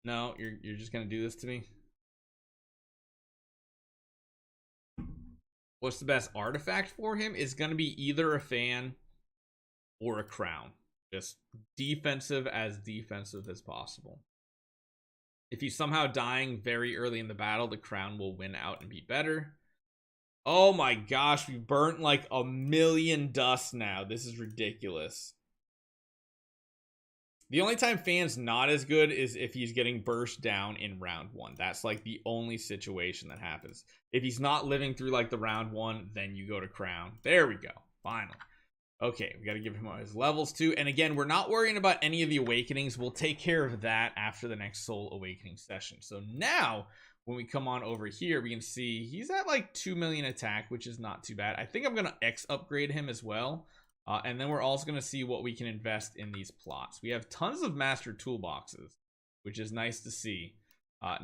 No, you're just gonna do this to me. What's the best artifact for him is gonna be either a fan or a crown. Just defensive as possible. If he's somehow dying very early in the battle, the crown will win out and be better. Oh my gosh, we burnt like 1,000,000 dust now. This is ridiculous. The only time fan's not as good is if he's getting burst down in round 1. That's like the only situation that happens. If he's not living through like the round 1, then you go to crown. There we go. Finally. Okay, we got to give him his levels too. And again, we're not worrying about any of the awakenings. We'll take care of that after the next soul awakening session. So now when we come on over here, we can see he's at like 2 million attack, which is not too bad. I think I'm going to X upgrade him as well. And then we're also going to see what we can invest in these plots. We have tons of master toolboxes, which is nice to see.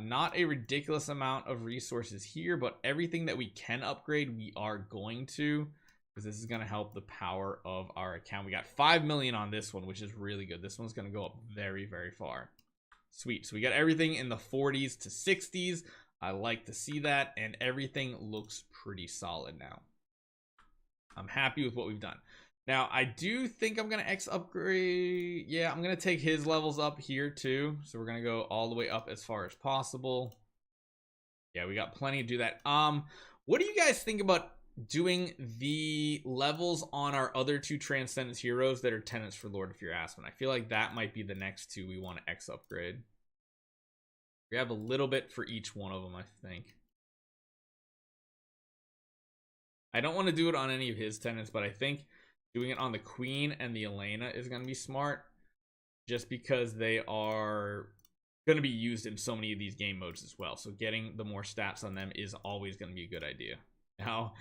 Not a ridiculous amount of resources here, but everything that we can upgrade, we are going to, because this is going to help the power of our account. We got 5 million on this one, which is really good. This one's going to go up very, very far. Sweet. So we got everything in the 40s to 60s. I like to see that, and everything looks pretty solid now. I'm happy with what we've done. Now, I do think I'm going to X upgrade. Yeah, I'm going to take his levels up here too. So we're going to go all the way up as far as possible. Yeah, we got plenty to do that. What do you guys think about doing the levels on our other 2 Transcendence heroes that are tenants for Lord of Fear Aspen? I feel like that might be the next 2 we want to X upgrade. We have a little bit for each one of them, I think. I don't want to do it on any of his tenants, but I think doing it on the Queen and the Elena is going to be smart, just because they are going to be used in so many of these game modes as well. So getting the more stats on them is always going to be a good idea. Now,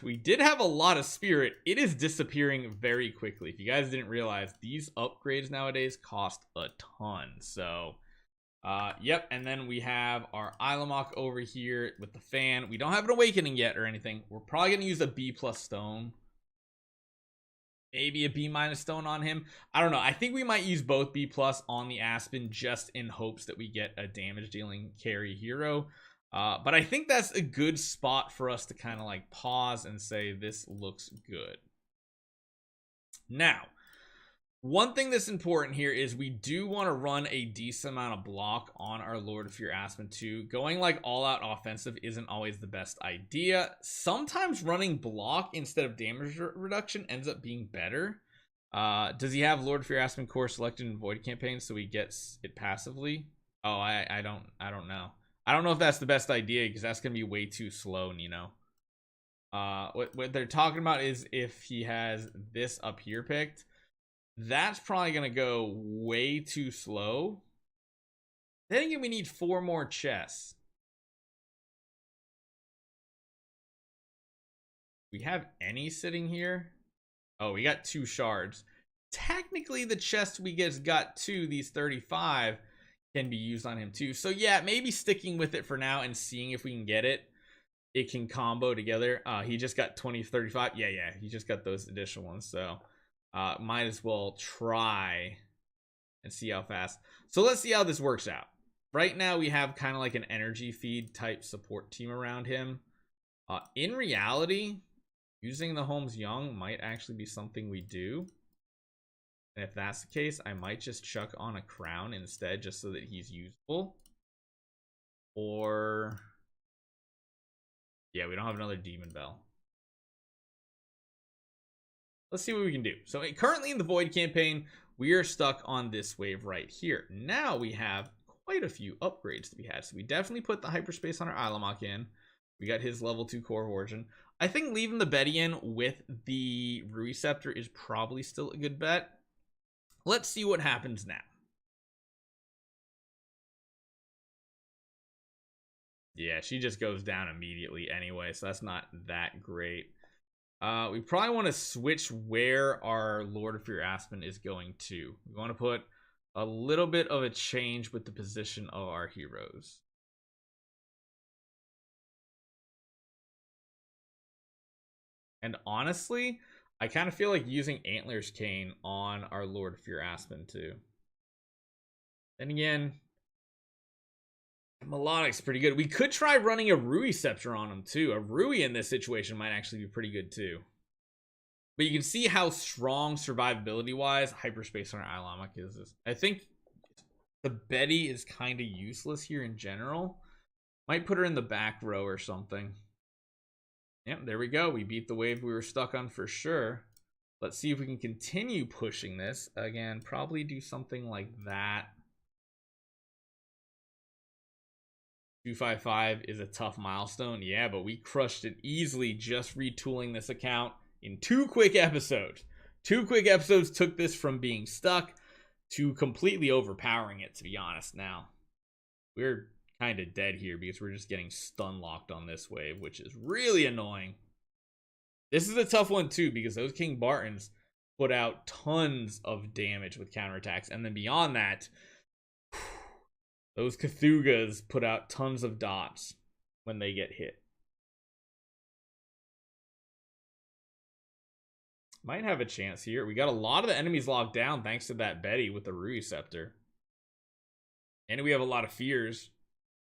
we did have a lot of spirit. It is disappearing very quickly. If you guys didn't realize, these upgrades nowadays cost a ton. So, yep. And then we have our Ilamok over here with the fan. We don't have an awakening yet or anything. We're probably going to use a B+ stone. Maybe a B- stone on him. I don't know. I think we might use both B+ on the Aspen just in hopes that we get a damage dealing carry hero. But I think that's a good spot for us to kind of like pause and say this looks good. Now, one thing that's important here is we do want to run a decent amount of block on our Lord of Fear Aspen 2. Going like all out offensive isn't always the best idea. Sometimes running block instead of damage reduction ends up being better. Does he have Lord of Fear Aspen core selected in Void campaign so he gets it passively? Oh, I don't know. I don't know if that's the best idea because that's gonna be way too slow, you know. What they're talking about is if he has this up here picked, that's probably gonna go way too slow. Then again, we need 4 more chests. We have any sitting here? Oh, we got 2 shards. Technically, the chest we got 2, these 35, can be used on him too. So yeah, maybe sticking with it for now and seeing if we can get it. It can combo together. He just got 20, 35. Yeah, he just got those additional ones. So might as well try and see how fast. So let's see how this works out. Right now we have kind of like an energy feed type support team around him. In reality, using the homes young might actually be something we do. And if that's the case, I might just chuck on a crown instead, just so that he's useful. Or yeah, we don't have another demon bell. Let's see what we can do. So currently in the void campaign, we are stuck on this wave right here. Now we have quite a few upgrades to be had. So we definitely put the hyperspace on our Ilamok in. We got his level 2 core origin. I think leaving the Betty in with the Rui Scepter is probably still a good bet. Let's see what happens now. Yeah, she just goes down immediately anyway, so that's not that great. We probably want to switch where our Lord of Fear Aspen is going to. We want to put a little bit of a change with the position of our heroes. And honestly, I kind of feel like using Antlers Cane on our Lord of Fear Aspen too. Then again, Melodic's pretty good. We could try running a Rui Scepter on him too. A Rui in this situation might actually be pretty good too. But you can see how strong survivability wise hyperspace on our Ilamok is. I think the Betty is kind of useless here in general. Might put her in the back row or something. Yep, there we go. We beat the wave we were stuck on for sure. Let's see if we can continue pushing this. Again, probably do something like that. 255 is a tough milestone. Yeah, but we crushed it easily just retooling this account in 2 quick episodes. 2 quick episodes took this from being stuck to completely overpowering it, to be honest. Now, we're kind of dead here because we're just getting stun locked on this wave, which is really annoying. This is a tough one too because those King Bartons put out tons of damage with counterattacks, and then beyond that, those Cthulhu's put out tons of dots when they get hit. Might have a chance here. We got a lot of the enemies locked down thanks to that Betty with the Rui Scepter. And we have a lot of fears.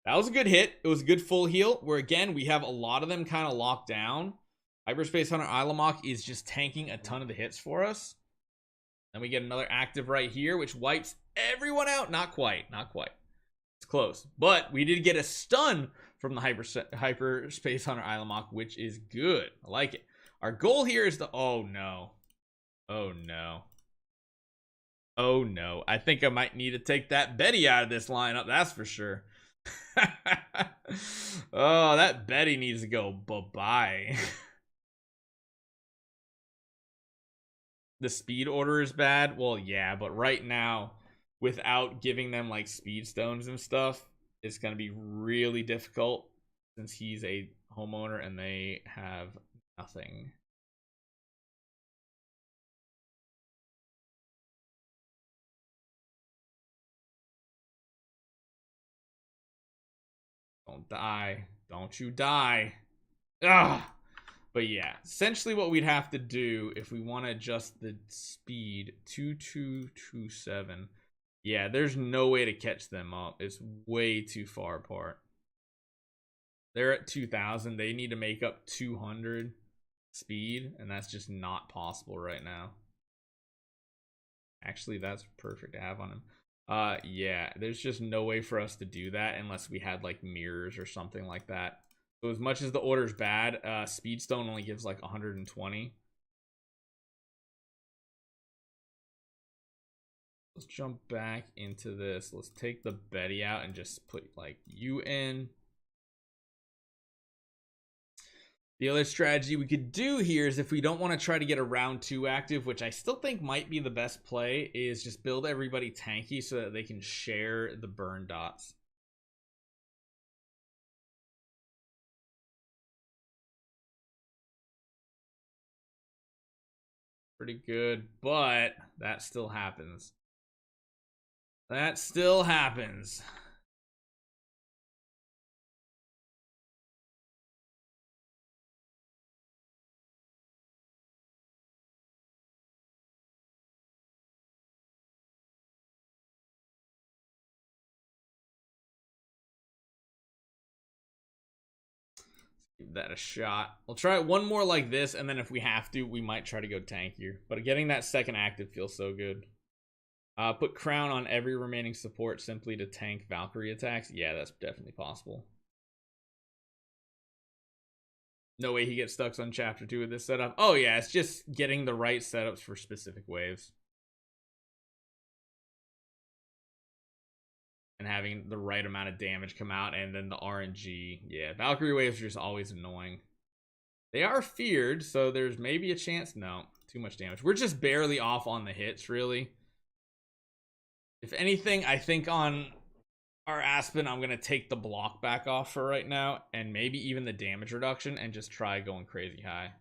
That was a good hit. It was a good full heal. Where again, we have a lot of them kind of locked down. Hyperspace Hunter Ilamok is just tanking a ton of the hits for us. Then we get another active right here, which wipes everyone out. Not quite. Not quite. It's close. But we did get a stun from the Hyperspace Hunter Ilamok, which is good. I like it. Our goal here is to... Oh, no. Oh, no. Oh, no. I think I might need to take that Betty out of this lineup. That's for sure. Oh, that Betty needs to go bye-bye. The speed order is bad. Well, yeah, but right now, without giving them like speed stones and stuff, it's going to be really difficult since he's a homeowner and they have nothing. Don't die. Don't you die. Ugh. But yeah, essentially what we'd have to do if we want to adjust the speed 2227. Yeah, there's no way to catch them up. It's way too far apart. They're at 2000. They need to make up 200 speed, and that's just not possible right now. Actually, that's perfect to have on him. Yeah, there's just no way for us to do that unless we had like mirrors or something like that. So as much as the order's bad, Speedstone only gives like 120. Let's jump back into this. Let's take the Betty out and just put like you in. The other strategy we could do here is if we don't want to try to get a round 2 active, which I still think might be the best play, is just build everybody tanky so that they can share the burn dots. Pretty good, but that still happens. That still happens. Give that a shot. We'll try one more like this, and then if we have to, we might try to go tankier. But getting that second active feels so good. Put crown on every remaining support simply to tank Valkyrie attacks. Yeah, that's definitely possible. No way he gets stuck on chapter 2 with this setup. Oh yeah, it's just getting the right setups for specific waves. And having the right amount of damage come out, and then the RNG. Yeah, Valkyrie waves are just always annoying. They are feared, so there's maybe a chance. No, too much damage. We're just barely off on the hits, really. If anything, I think on our Aspen, I'm going to take the block back off for right now, and maybe even the damage reduction, and just try going crazy high.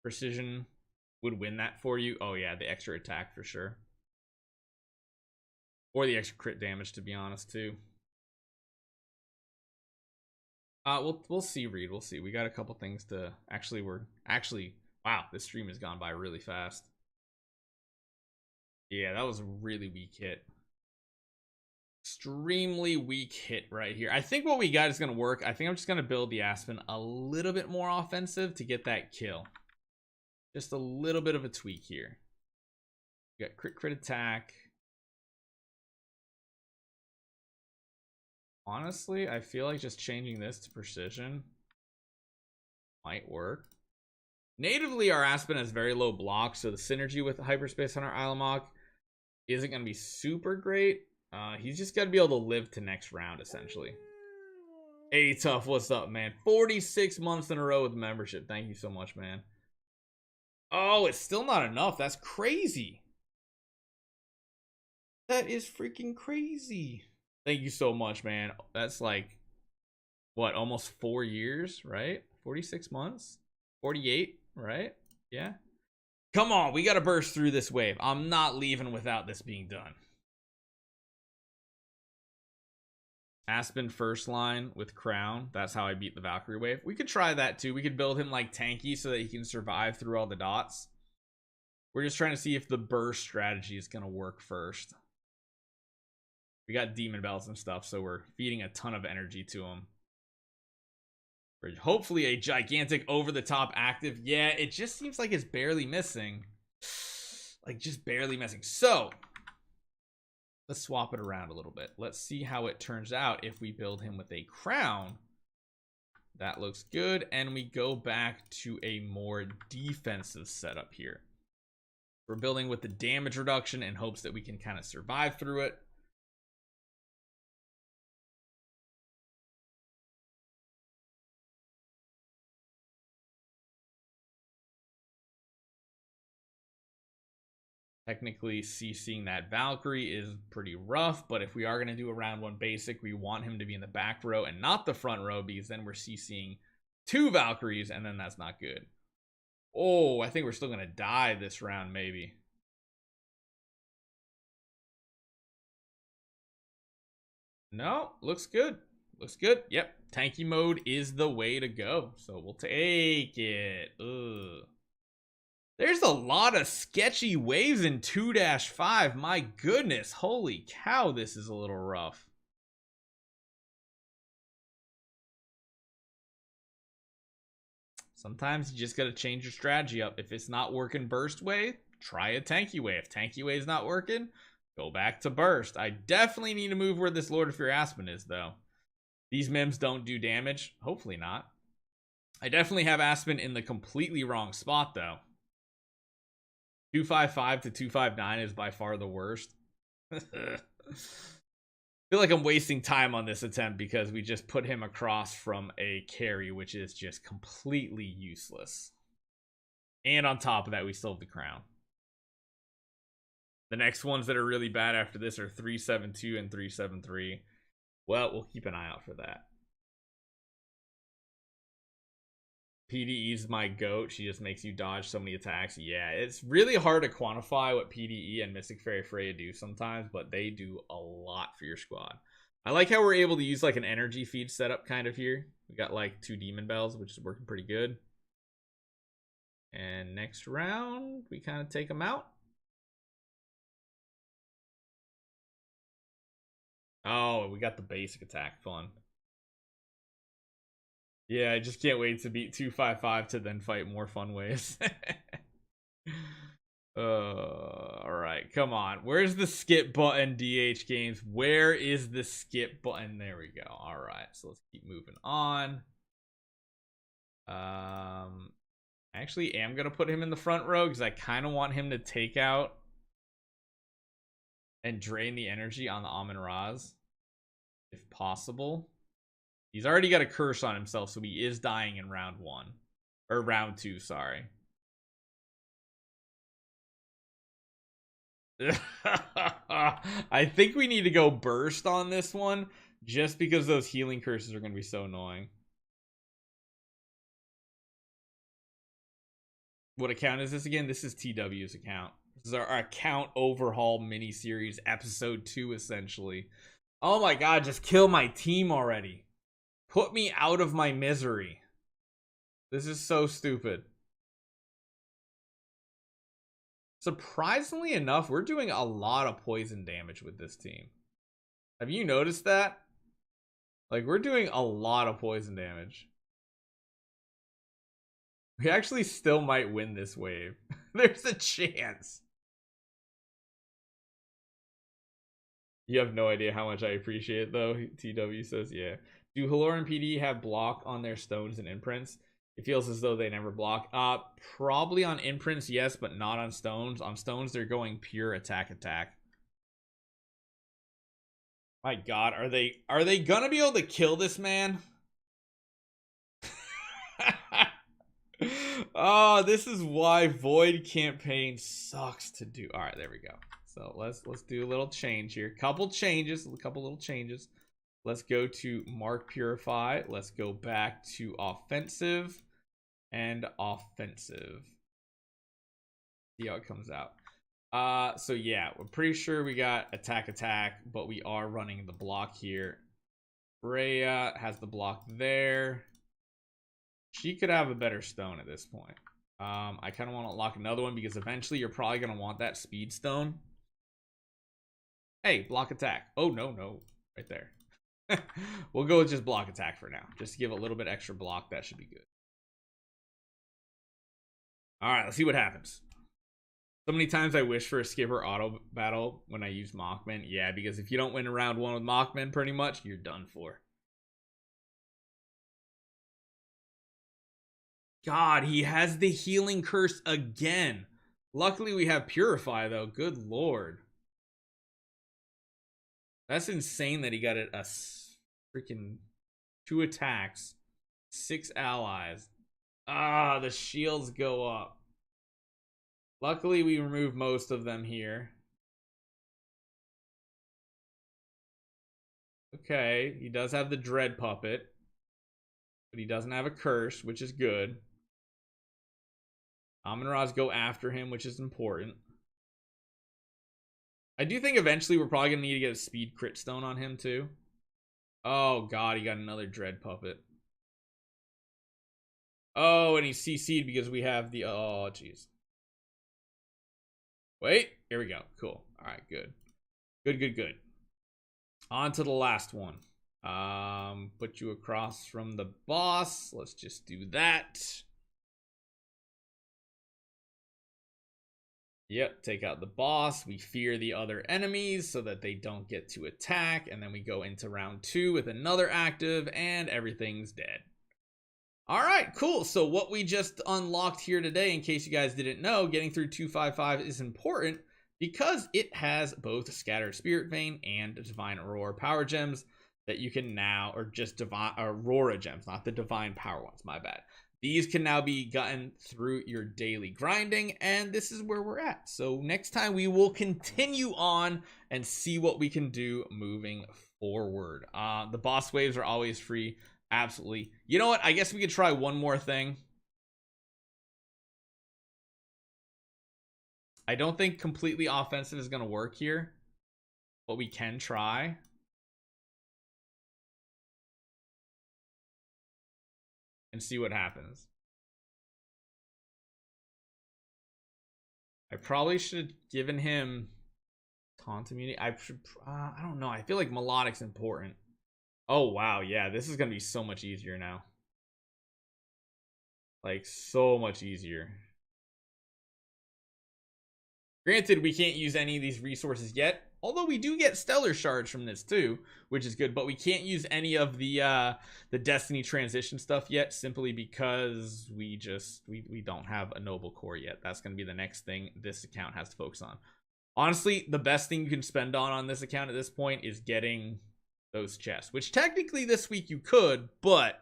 Precision would win that for you. Oh yeah, the extra attack for sure. Or the extra crit damage, to be honest, too. We'll see, Reed. We'll see. We got a couple things to wow, this stream has gone by really fast. Yeah, that was a really weak hit. Extremely weak hit right here. I think what we got is gonna work. I think I'm just gonna build the Aspen a little bit more offensive to get that kill. Just a little bit of a tweak here. We got crit attack. Honestly, I feel like just changing this to precision might work. Natively, our Aspen has very low blocks, so the synergy with hyperspace on our Ilamok isn't going to be super great. He's just got to be able to live to next round, essentially. Hey, Tough, what's up, man? 46 months in a row with membership. Thank you so much, man. Oh, it's still not enough. That's crazy. That is freaking crazy. Thank you so much, man. That's like, what, almost 4 years, right? 46 months? 48, right? Yeah. Come on, we got to burst through this wave. I'm not leaving without this being done. Aspen first line with Crown. That's how I beat the Valkyrie wave. We could try that too. We could build him like tanky so that he can survive through all the dots. We're just trying to see if the burst strategy is going to work first. We got demon bells and stuff, so we're feeding a ton of energy to him. For hopefully a gigantic over-the-top active. Yeah, it just seems like it's barely missing. Like, just barely missing. So, let's swap it around a little bit. Let's see how it turns out if we build him with a crown. That looks good. And we go back to a more defensive setup here. We're building with the damage reduction in hopes that we can kind of survive through it. Technically, CCing that Valkyrie is pretty rough, but if we are going to do a round 1 basic, we want him to be in the back row and not the front row, because then we're CCing 2 Valkyries, and then that's not good. Oh, I think we're still going to die this round, maybe. No, looks good. Looks good. Yep, tanky mode is the way to go, so we'll take it. Ugh. There's a lot of sketchy waves in 2-5. My goodness. Holy cow, this is a little rough. Sometimes you just got to change your strategy up. If it's not working burst wave, try a tanky wave. If tanky wave's not working, go back to burst. I definitely need to move where this Lord of Fear Aspen is, though. These mims don't do damage. Hopefully not. I definitely have Aspen in the completely wrong spot, though. 255 to 259 is by far the worst. I feel like I'm wasting time on this attempt because we just put him across from a carry, which is just completely useless. And on top of that, we still have the crown. The next ones that are really bad after this are 372 and 373. Well, we'll keep an eye out for that. PDE's my goat. She just makes you dodge so many attacks. Yeah, it's really hard to quantify what PDE and Mystic Fairy Freya do sometimes, but they do a lot for your squad. I like how we're able to use like an energy feed setup kind of here. We got like 2 demon bells, which is working pretty good. And next round, we kind of take them out. Oh, we got the basic attack. Fun. Yeah, I just can't wait to beat 255 to then fight more fun ways. Alright, come on. Where's the skip button, DH Games? Where is the skip button? There we go. Alright, so let's keep moving on. I actually am going to put him in the front row because I kind of want him to take out and drain the energy on the Amun-Ra's, if possible. He's already got a curse on himself, so he is dying in round 1. Or round 2, sorry. I think we need to go burst on this one, just because those healing curses are going to be so annoying. What account is this again? This is TW's account. This is our account overhaul mini-series, episode 2, essentially. Oh my god, just kill my team already. Put me out of my misery. This is so stupid. Surprisingly enough, we're doing a lot of poison damage with this team. Have you noticed that? Like, we're doing a lot of poison damage. We actually still might win this wave. There's a chance. You have no idea how much I appreciate it, though. TW says, yeah. Do Halor and PD have block on their stones and imprints? It feels as though they never block. Probably on imprints, yes, but not on stones. On stones, they're going pure attack. My god, are they gonna be able to kill this man? Oh, this is why Void campaign sucks to do. All right, there we go. So let's do a little change here. A couple little changes. Let's go to Mark Purify. Let's go back to offensive and offensive. See how it comes out. So yeah, we're pretty sure we got attack, but we are running the block here. Freya has the block there. She could have a better stone at this point. I kind of want to lock another one because eventually you're probably going to want that speed stone. Hey, block attack. Oh, no. Right there. We'll go with just block attack for now. Just to give a little bit extra block. That should be good. Alright, let's see what happens. So many times I wish for a skipper auto battle when I use Mockman. Yeah, because if you don't win round 1 with Mockman, pretty much, you're done for. God, he has the healing curse again. Luckily, we have Purify, though. Good lord. That's insane that he got it a freaking 2 attacks, 6 allies. Ah, the shields go up. Luckily, we remove most of them here. Okay, he does have the Dread Puppet, but he doesn't have a curse, which is good. Amun-Ra's go after him, which is important. I do think eventually we're probably going to need to get a speed crit stone on him, too. Oh, God, he got another Dread Puppet. Oh, and he's CC'd because we have the... Oh, jeez. Wait, here we go. Cool. All right, good. Good. On to the last one. Put you across from the boss. Let's just do that. Yep, take out the boss. We fear the other enemies so that they don't get to attack. And then we go into round 2 with another active and everything's dead. All right, cool. So what we just unlocked here today, in case you guys didn't know, getting through 255 is important because it has both Scattered Spirit Vein and Divine Aurora Power Gems that you can now, or just Divine Aurora Gems, not the Divine Power ones, my bad. These can now be gotten through your daily grinding, and this is where we're at. So next time we will continue on and see what we can do moving forward. The boss waves are always free. Absolutely. You know what? I guess we could try one more thing. I don't think completely offensive is going to work here, but we can try. And see what happens. I probably should have given him taunt immunity. I don't know. I feel like melodic's important. Oh, wow. Yeah, this is going to be so much easier now. Like, so much easier. Granted, we can't use any of these resources yet. Although we do get stellar shards from this too, which is good. But we can't use any of the Destiny transition stuff yet, simply because we don't have a noble core yet. That's going to be the next thing this account has to focus on. Honestly, the best thing you can spend on this account at this point is getting those chests, which technically this week you could, but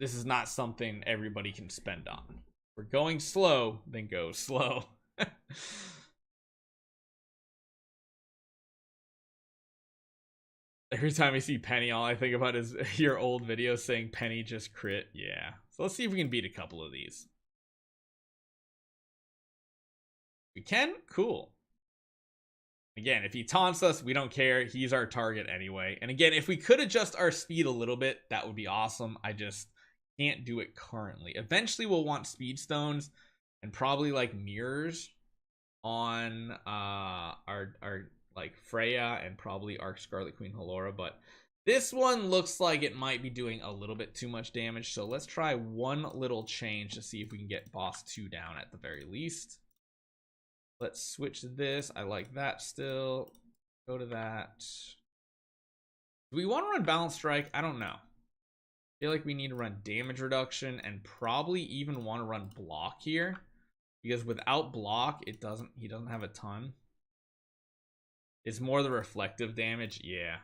this is not something everybody can spend on. If we're going slow, then go slow. Every time I see Penny, all I think about is your old video saying Penny just crit. Yeah. So let's see if we can beat a couple of these. We can? Cool. Again, if he taunts us, we don't care. He's our target anyway. And again, if we could adjust our speed a little bit, that would be awesome. I just can't do it currently. Eventually, we'll want speed stones and probably like mirrors on our like Freya and probably our Scarlet Queen Halora, but this one looks like it might be doing a little bit too much damage. So let's try one little change to see if we can get boss 2 down at the very least. Let's switch this. I like that still. Go to that. Do we want to run Balance Strike? I don't know. I feel like we need to run damage reduction and probably even want to run block here, because without block, he doesn't have a ton. It's more the reflective damage. Yeah.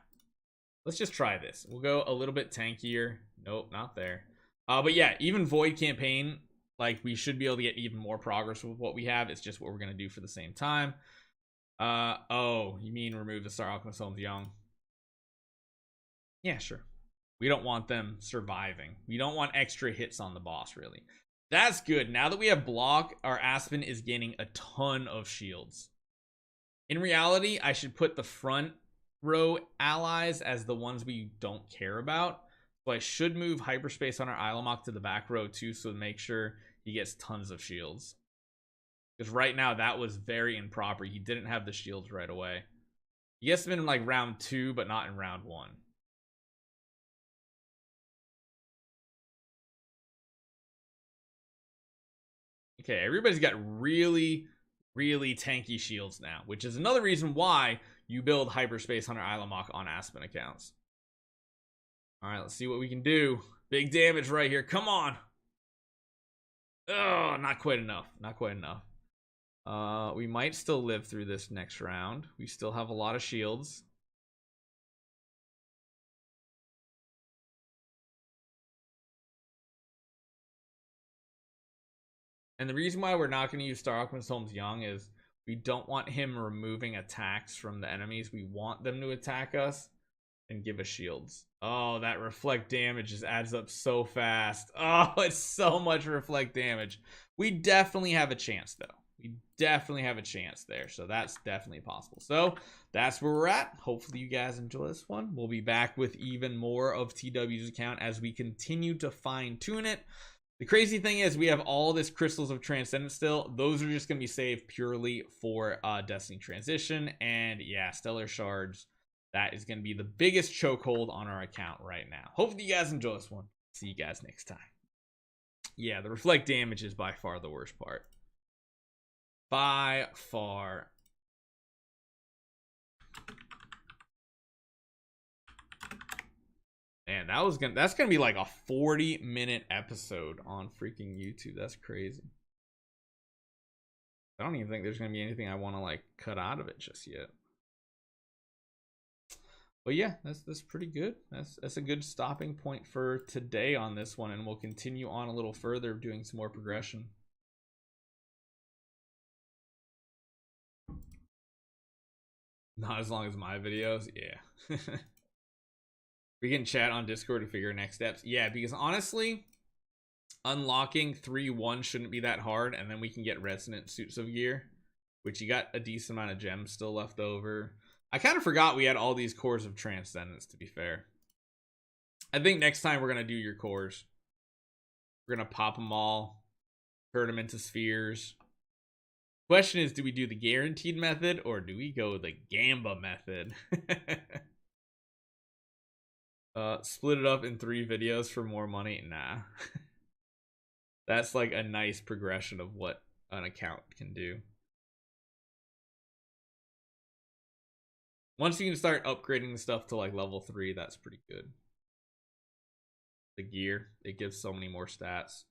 Let's just try this. We'll go a little bit tankier. Nope, not there. But yeah, even Void Campaign, like, we should be able to get even more progress with what we have. It's just what we're going to do for the same time. Oh, you mean remove the Star Alchemist Holmes Young? Yeah, sure. We don't want them surviving. We don't want extra hits on the boss, really. That's good. Now that we have block, our Aspen is gaining a ton of shields. In reality, I should put the front row allies as the ones we don't care about. So I should move hyperspace on our Ilamok to the back row too, so to make sure he gets tons of shields. Because right now that was very improper. He didn't have the shields right away. He gets them in like round 2, but not in round 1. Okay, everybody's got really tanky shields now, which is another reason why you build hyperspace Hunter Ilamok on Aspen accounts. All right, let's see what we can do. Big damage right here. Come on. Oh, not quite enough. Not quite enough. We might still live through this next round. We still have a lot of shields. And the reason why we're not going to use Star Alchemist Holmes Young is we don't want him removing attacks from the enemies. We want them to attack us and give us shields. Oh, that reflect damage just adds up so fast. Oh, it's so much reflect damage. We definitely have a chance, though. We definitely have a chance there. So that's definitely possible. So that's where we're at. Hopefully you guys enjoy this one. We'll be back with even more of TW's account as we continue to fine tune it. The crazy thing is we have all this Crystals of Transcendence still. Those are just going to be saved purely for Destiny Transition. And yeah, Stellar Shards. That is going to be the biggest chokehold on our account right now. Hopefully you guys enjoy this one. See you guys next time. Yeah, the reflect damage is by far the worst part. By far. Man, that's gonna be like a 40-minute episode on freaking YouTube. That's crazy. I don't even think there's gonna be anything I want to like cut out of it just yet. But yeah, that's pretty good. That's a good stopping point for today on this one, and we'll continue on a little further doing some more progression. Not as long as my videos, yeah. We can chat on Discord to figure next steps. Yeah, because honestly, unlocking 3-1 shouldn't be that hard, and then we can get Resonant Suits of Gear. which you got a decent amount of gems still left over. I kind of forgot we had all these cores of Transcendence, to be fair. I think next time we're going to do your cores. We're going to pop them all, turn them into spheres. Question is, do we do the guaranteed method or do we go the Gamba method? Split it up in 3 videos for more money? Nah. That's like a nice progression of what an account can do. Once you can start upgrading the stuff to like level 3, that's pretty good. The gear, it gives so many more stats.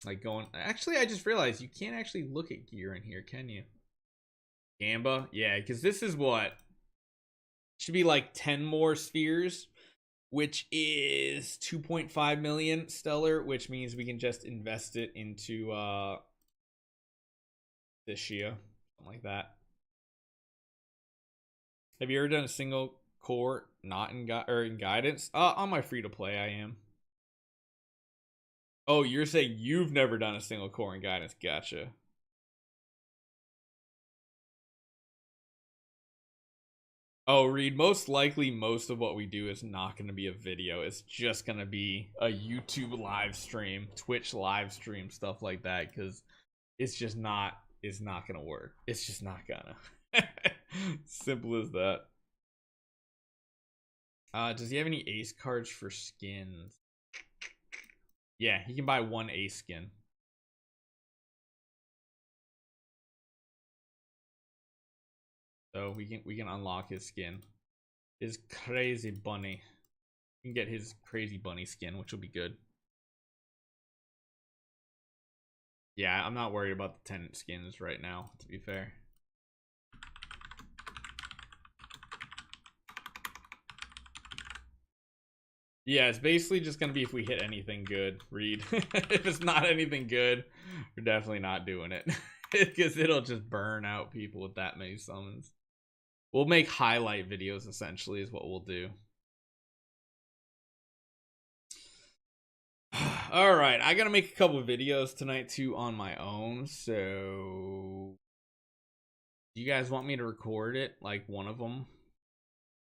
Like going, actually, I just realized you can't actually look at gear in here, can you? Gamba, yeah, because this is what should be like 10 more spheres, which is 2.5 million stellar, which means we can just invest it into this Shia, something like that. Have you ever done a single core not in guidance? On my free to play, I am. Oh, you're saying you've never done a single core in guidance? Gotcha. Oh, Reed, most likely most of what we do is not going to be a video. It's just going to be a YouTube live stream, Twitch live stream, stuff like that, because it's just not, it's not going to work. It's just not gonna. Simple as that. Does he have any ace cards for skins? Yeah, he can buy 1 ace skin. So we can unlock his skin. His crazy bunny. We can get his crazy bunny skin, which will be good. Yeah, I'm not worried about the tenant skins right now, to be fair. Yeah, it's basically just gonna be if we hit anything good, Reed. If it's not anything good, we're definitely not doing it. Because it'll just burn out people with that many summons. We'll make highlight videos, essentially, is what we'll do. Alright, I gotta make a couple of videos tonight, too, on my own, so... Do you guys want me to record it, like, one of them,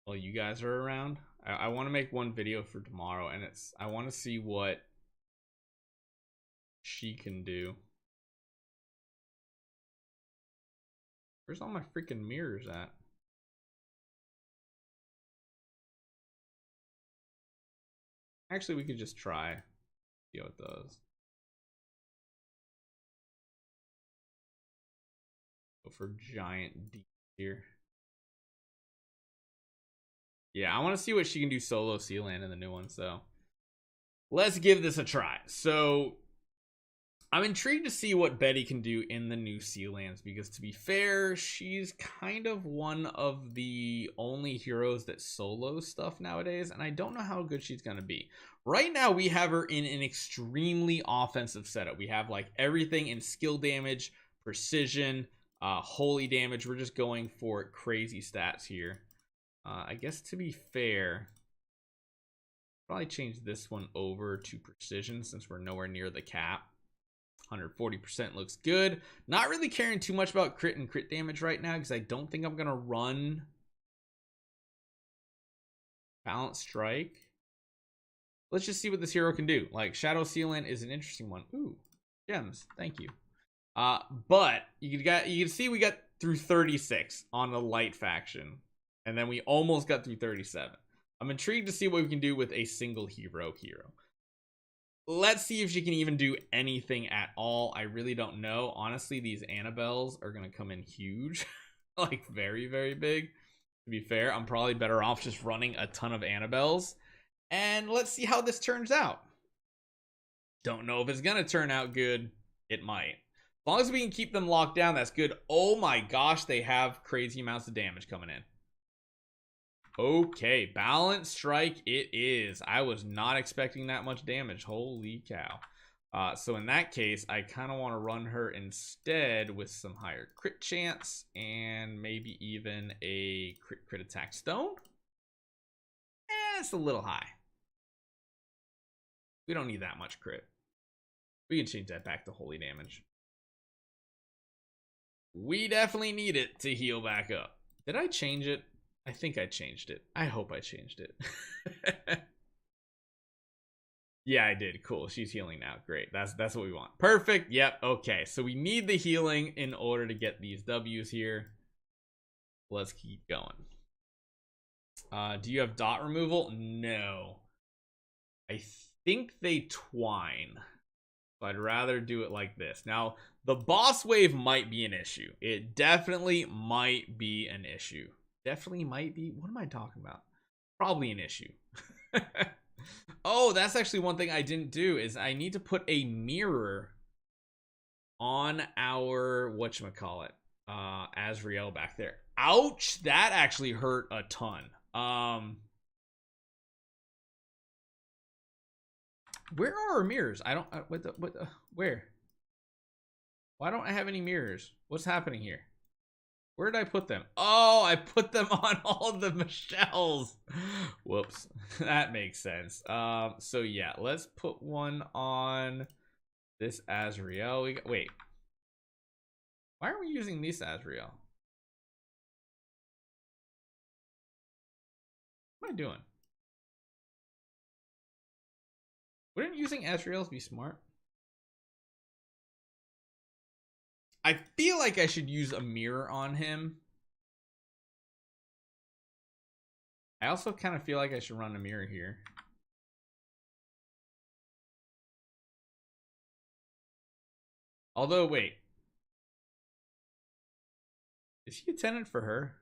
while you guys are around? I want to make one video for tomorrow, and I want to see what she can do. Where's all my freaking mirrors at? Actually, we could just try. See how it does. Go for giant D here. Yeah, I want to see what she can do solo Sealand in the new one, so let's give this a try. So I'm intrigued to see what Betty can do in the new Sealands, because to be fair, she's kind of one of the only heroes that solo stuff nowadays, and I don't know how good she's going to be. Right now, we have her in an extremely offensive setup. We have like everything in skill damage, precision, holy damage. We're just going for crazy stats here. I guess to be fair, probably change this one over to precision since we're nowhere near the cap. 140% looks good. Not really caring too much about crit and crit damage right now because I don't think I'm going to run Balance Strike. Let's just see what this hero can do. Like, Shadow Sealant is an interesting one. Ooh, gems. Thank you. But you can see we got through 36 on the light faction. And then we almost got through 37. I'm intrigued to see what we can do with a single hero. Let's see if she can even do anything at all. I really don't know. Honestly, these Annabelles are going to come in huge. Like, very, very big. To be fair, I'm probably better off just running a ton of Annabelles. And let's see how this turns out. Don't know if it's going to turn out good. It might. As long as we can keep them locked down, that's good. Oh my gosh, they have crazy amounts of damage coming in. Okay, Balance Strike it is. I was not expecting that much damage. Holy cow. So in that case, I kind of want to run her instead with some higher crit chance and maybe even a crit attack stone. It's a little high. We don't need that much crit. We can change that back to holy damage. We definitely need it to heal back up. Did I change it? I think I changed it. I hope I changed it. Yeah, I did. Cool. She's healing now. Great. That's what we want. Perfect. Yep. Okay. So we need the healing in order to get these W's here. Let's keep going. Do you have dot removal? No. I think they twine. So I'd rather do it like this. Now, the boss wave might be an issue. It definitely might be an issue. Definitely might be. What am I talking about? Probably an issue. Oh, that's actually one thing I didn't do is I need to put a mirror on our whatchamacallit, Azrael back there. Ouch, that actually hurt a ton. Where are our mirrors? I don't where? Why don't I have any mirrors? What's happening here? Where did I put them? Oh, I put them on all of the Michelles. Whoops. That makes sense. So yeah, let's put one on this Azrael. Wait. Why aren't we using this Azrael? What am I doing? Wouldn't using Azraels be smart? I feel like I should use a mirror on him. I also kind of feel like I should run a mirror here. Although, wait. Is he a tenant for her?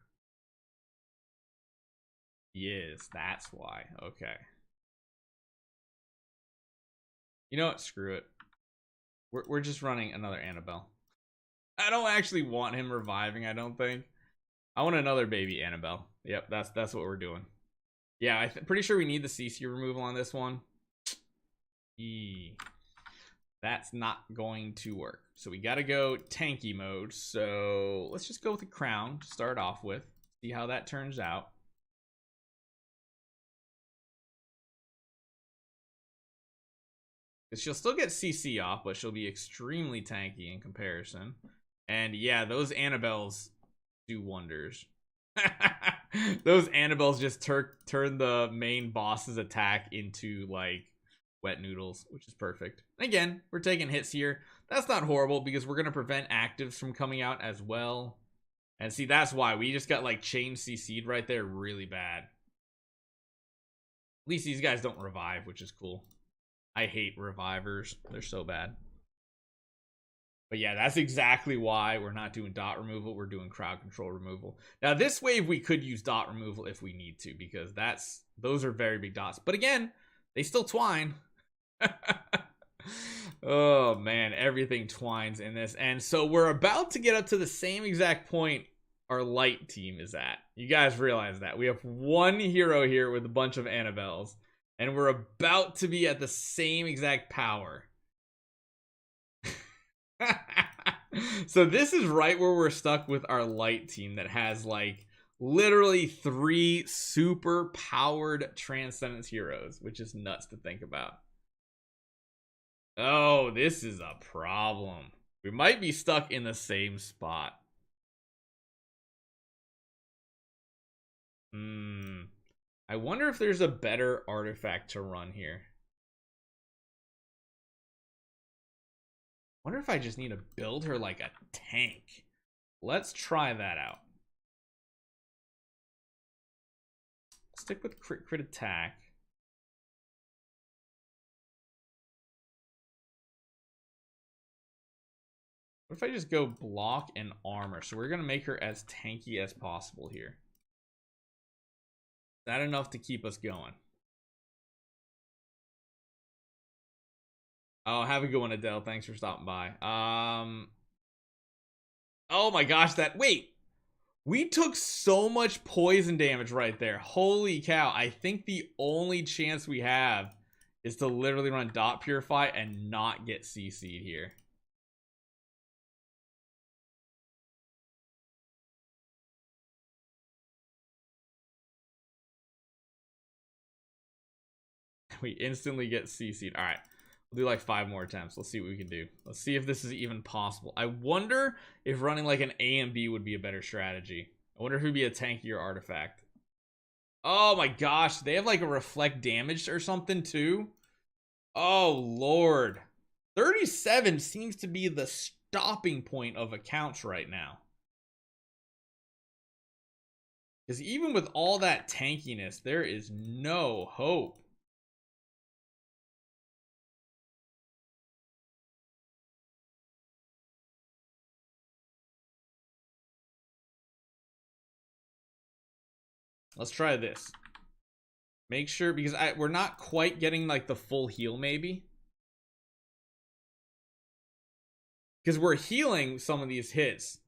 He is. That's why. Okay. You know what? Screw it. We're just running another Annabelle. I don't actually want him reviving, I don't think. I want another baby Annabelle. Yep, that's what we're doing. Yeah, I'm pretty sure we need the CC removal on this one. That's not going to work. So we gotta go tanky mode. So let's just go with the crown to start off with. See how that turns out. She'll still get CC off, but she'll be extremely tanky in comparison. And yeah, those Annabelles do wonders. Those Annabelles just turn the main boss's attack into like wet noodles, which is perfect. Again, we're taking hits here. That's not horrible because we're going to prevent actives from coming out as well. And see, that's why we just got like chain CC'd right there really bad. At least these guys don't revive, which is cool. I hate revivers. They're so bad. But yeah, that's exactly why we're not doing dot removal. We're doing crowd control removal. Now, this wave, we could use dot removal if we need to, because those are very big dots. But again, they still twine. Oh, man, everything twines in this. And so we're about to get up to the same exact point our light team is at. You guys realize that. We have one hero here with a bunch of Annabelles. And we're about to be at the same exact power. So this is right where we're stuck with our light team that has like literally 3 super powered Transcendence heroes, which is nuts to think about. Oh, this is a problem. We might be stuck in the same spot. I wonder if there's a better artifact to run here. Wonder if I just need to build her like a tank. Let's try that out. Stick with crit attack. What if I just go block and armor? So we're going to make her as tanky as possible here. Is that enough to keep us going? Oh, have a good one, Adele. Thanks for stopping by. Oh my gosh, wait. We took so much poison damage right there. Holy cow. I think the only chance we have is to literally run dot purify and not get CC'd here. We instantly get CC'd. All right. We'll do like 5 more attempts. Let's see what we can do. Let's see if this is even possible. I wonder if running like an A and B would be a better strategy. I wonder if it'd be a tankier artifact. Oh my gosh, they have like a reflect damage or something too. Oh lord. 37 seems to be the stopping point of accounts right now. Because even with all that tankiness, there is no hope. Let's try this. Make sure, because we're not quite getting like the full heal maybe. Because we're healing some of these hits.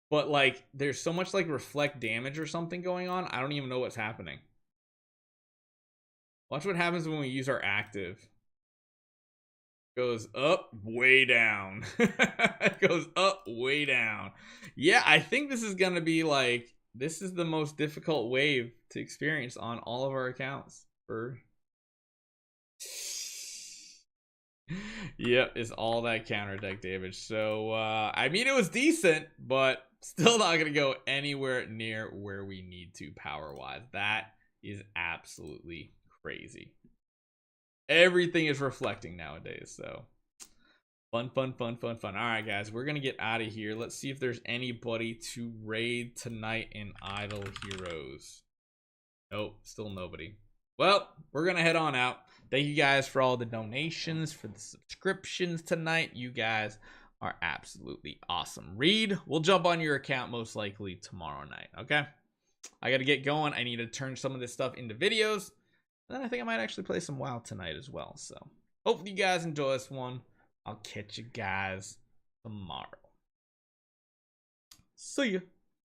But like there's so much like reflect damage or something going on. I don't even know what's happening. Watch what happens when we use our active. Goes up, way down. It goes up, way down. Yeah, I think this is gonna be like, this is the most difficult wave to experience on all of our accounts. Yep, it's all that counter deck damage. So I mean, it was decent, but still not gonna go anywhere near where we need to power wise. That is absolutely crazy. Everything is reflecting nowadays, so fun. All right, guys, we're gonna get out of here. Let's see if there's anybody to raid tonight in Idle Heroes. Nope, still nobody. Well, we're gonna head on out. Thank you guys for all the donations, for the subscriptions tonight. You guys are absolutely awesome. Reed, we'll jump on your account most likely tomorrow night, okay? I gotta get going. I need to turn some of this stuff into videos. Then I think I might actually play some WoW tonight as well. So hopefully you guys enjoy this one. I'll catch you guys tomorrow. See ya.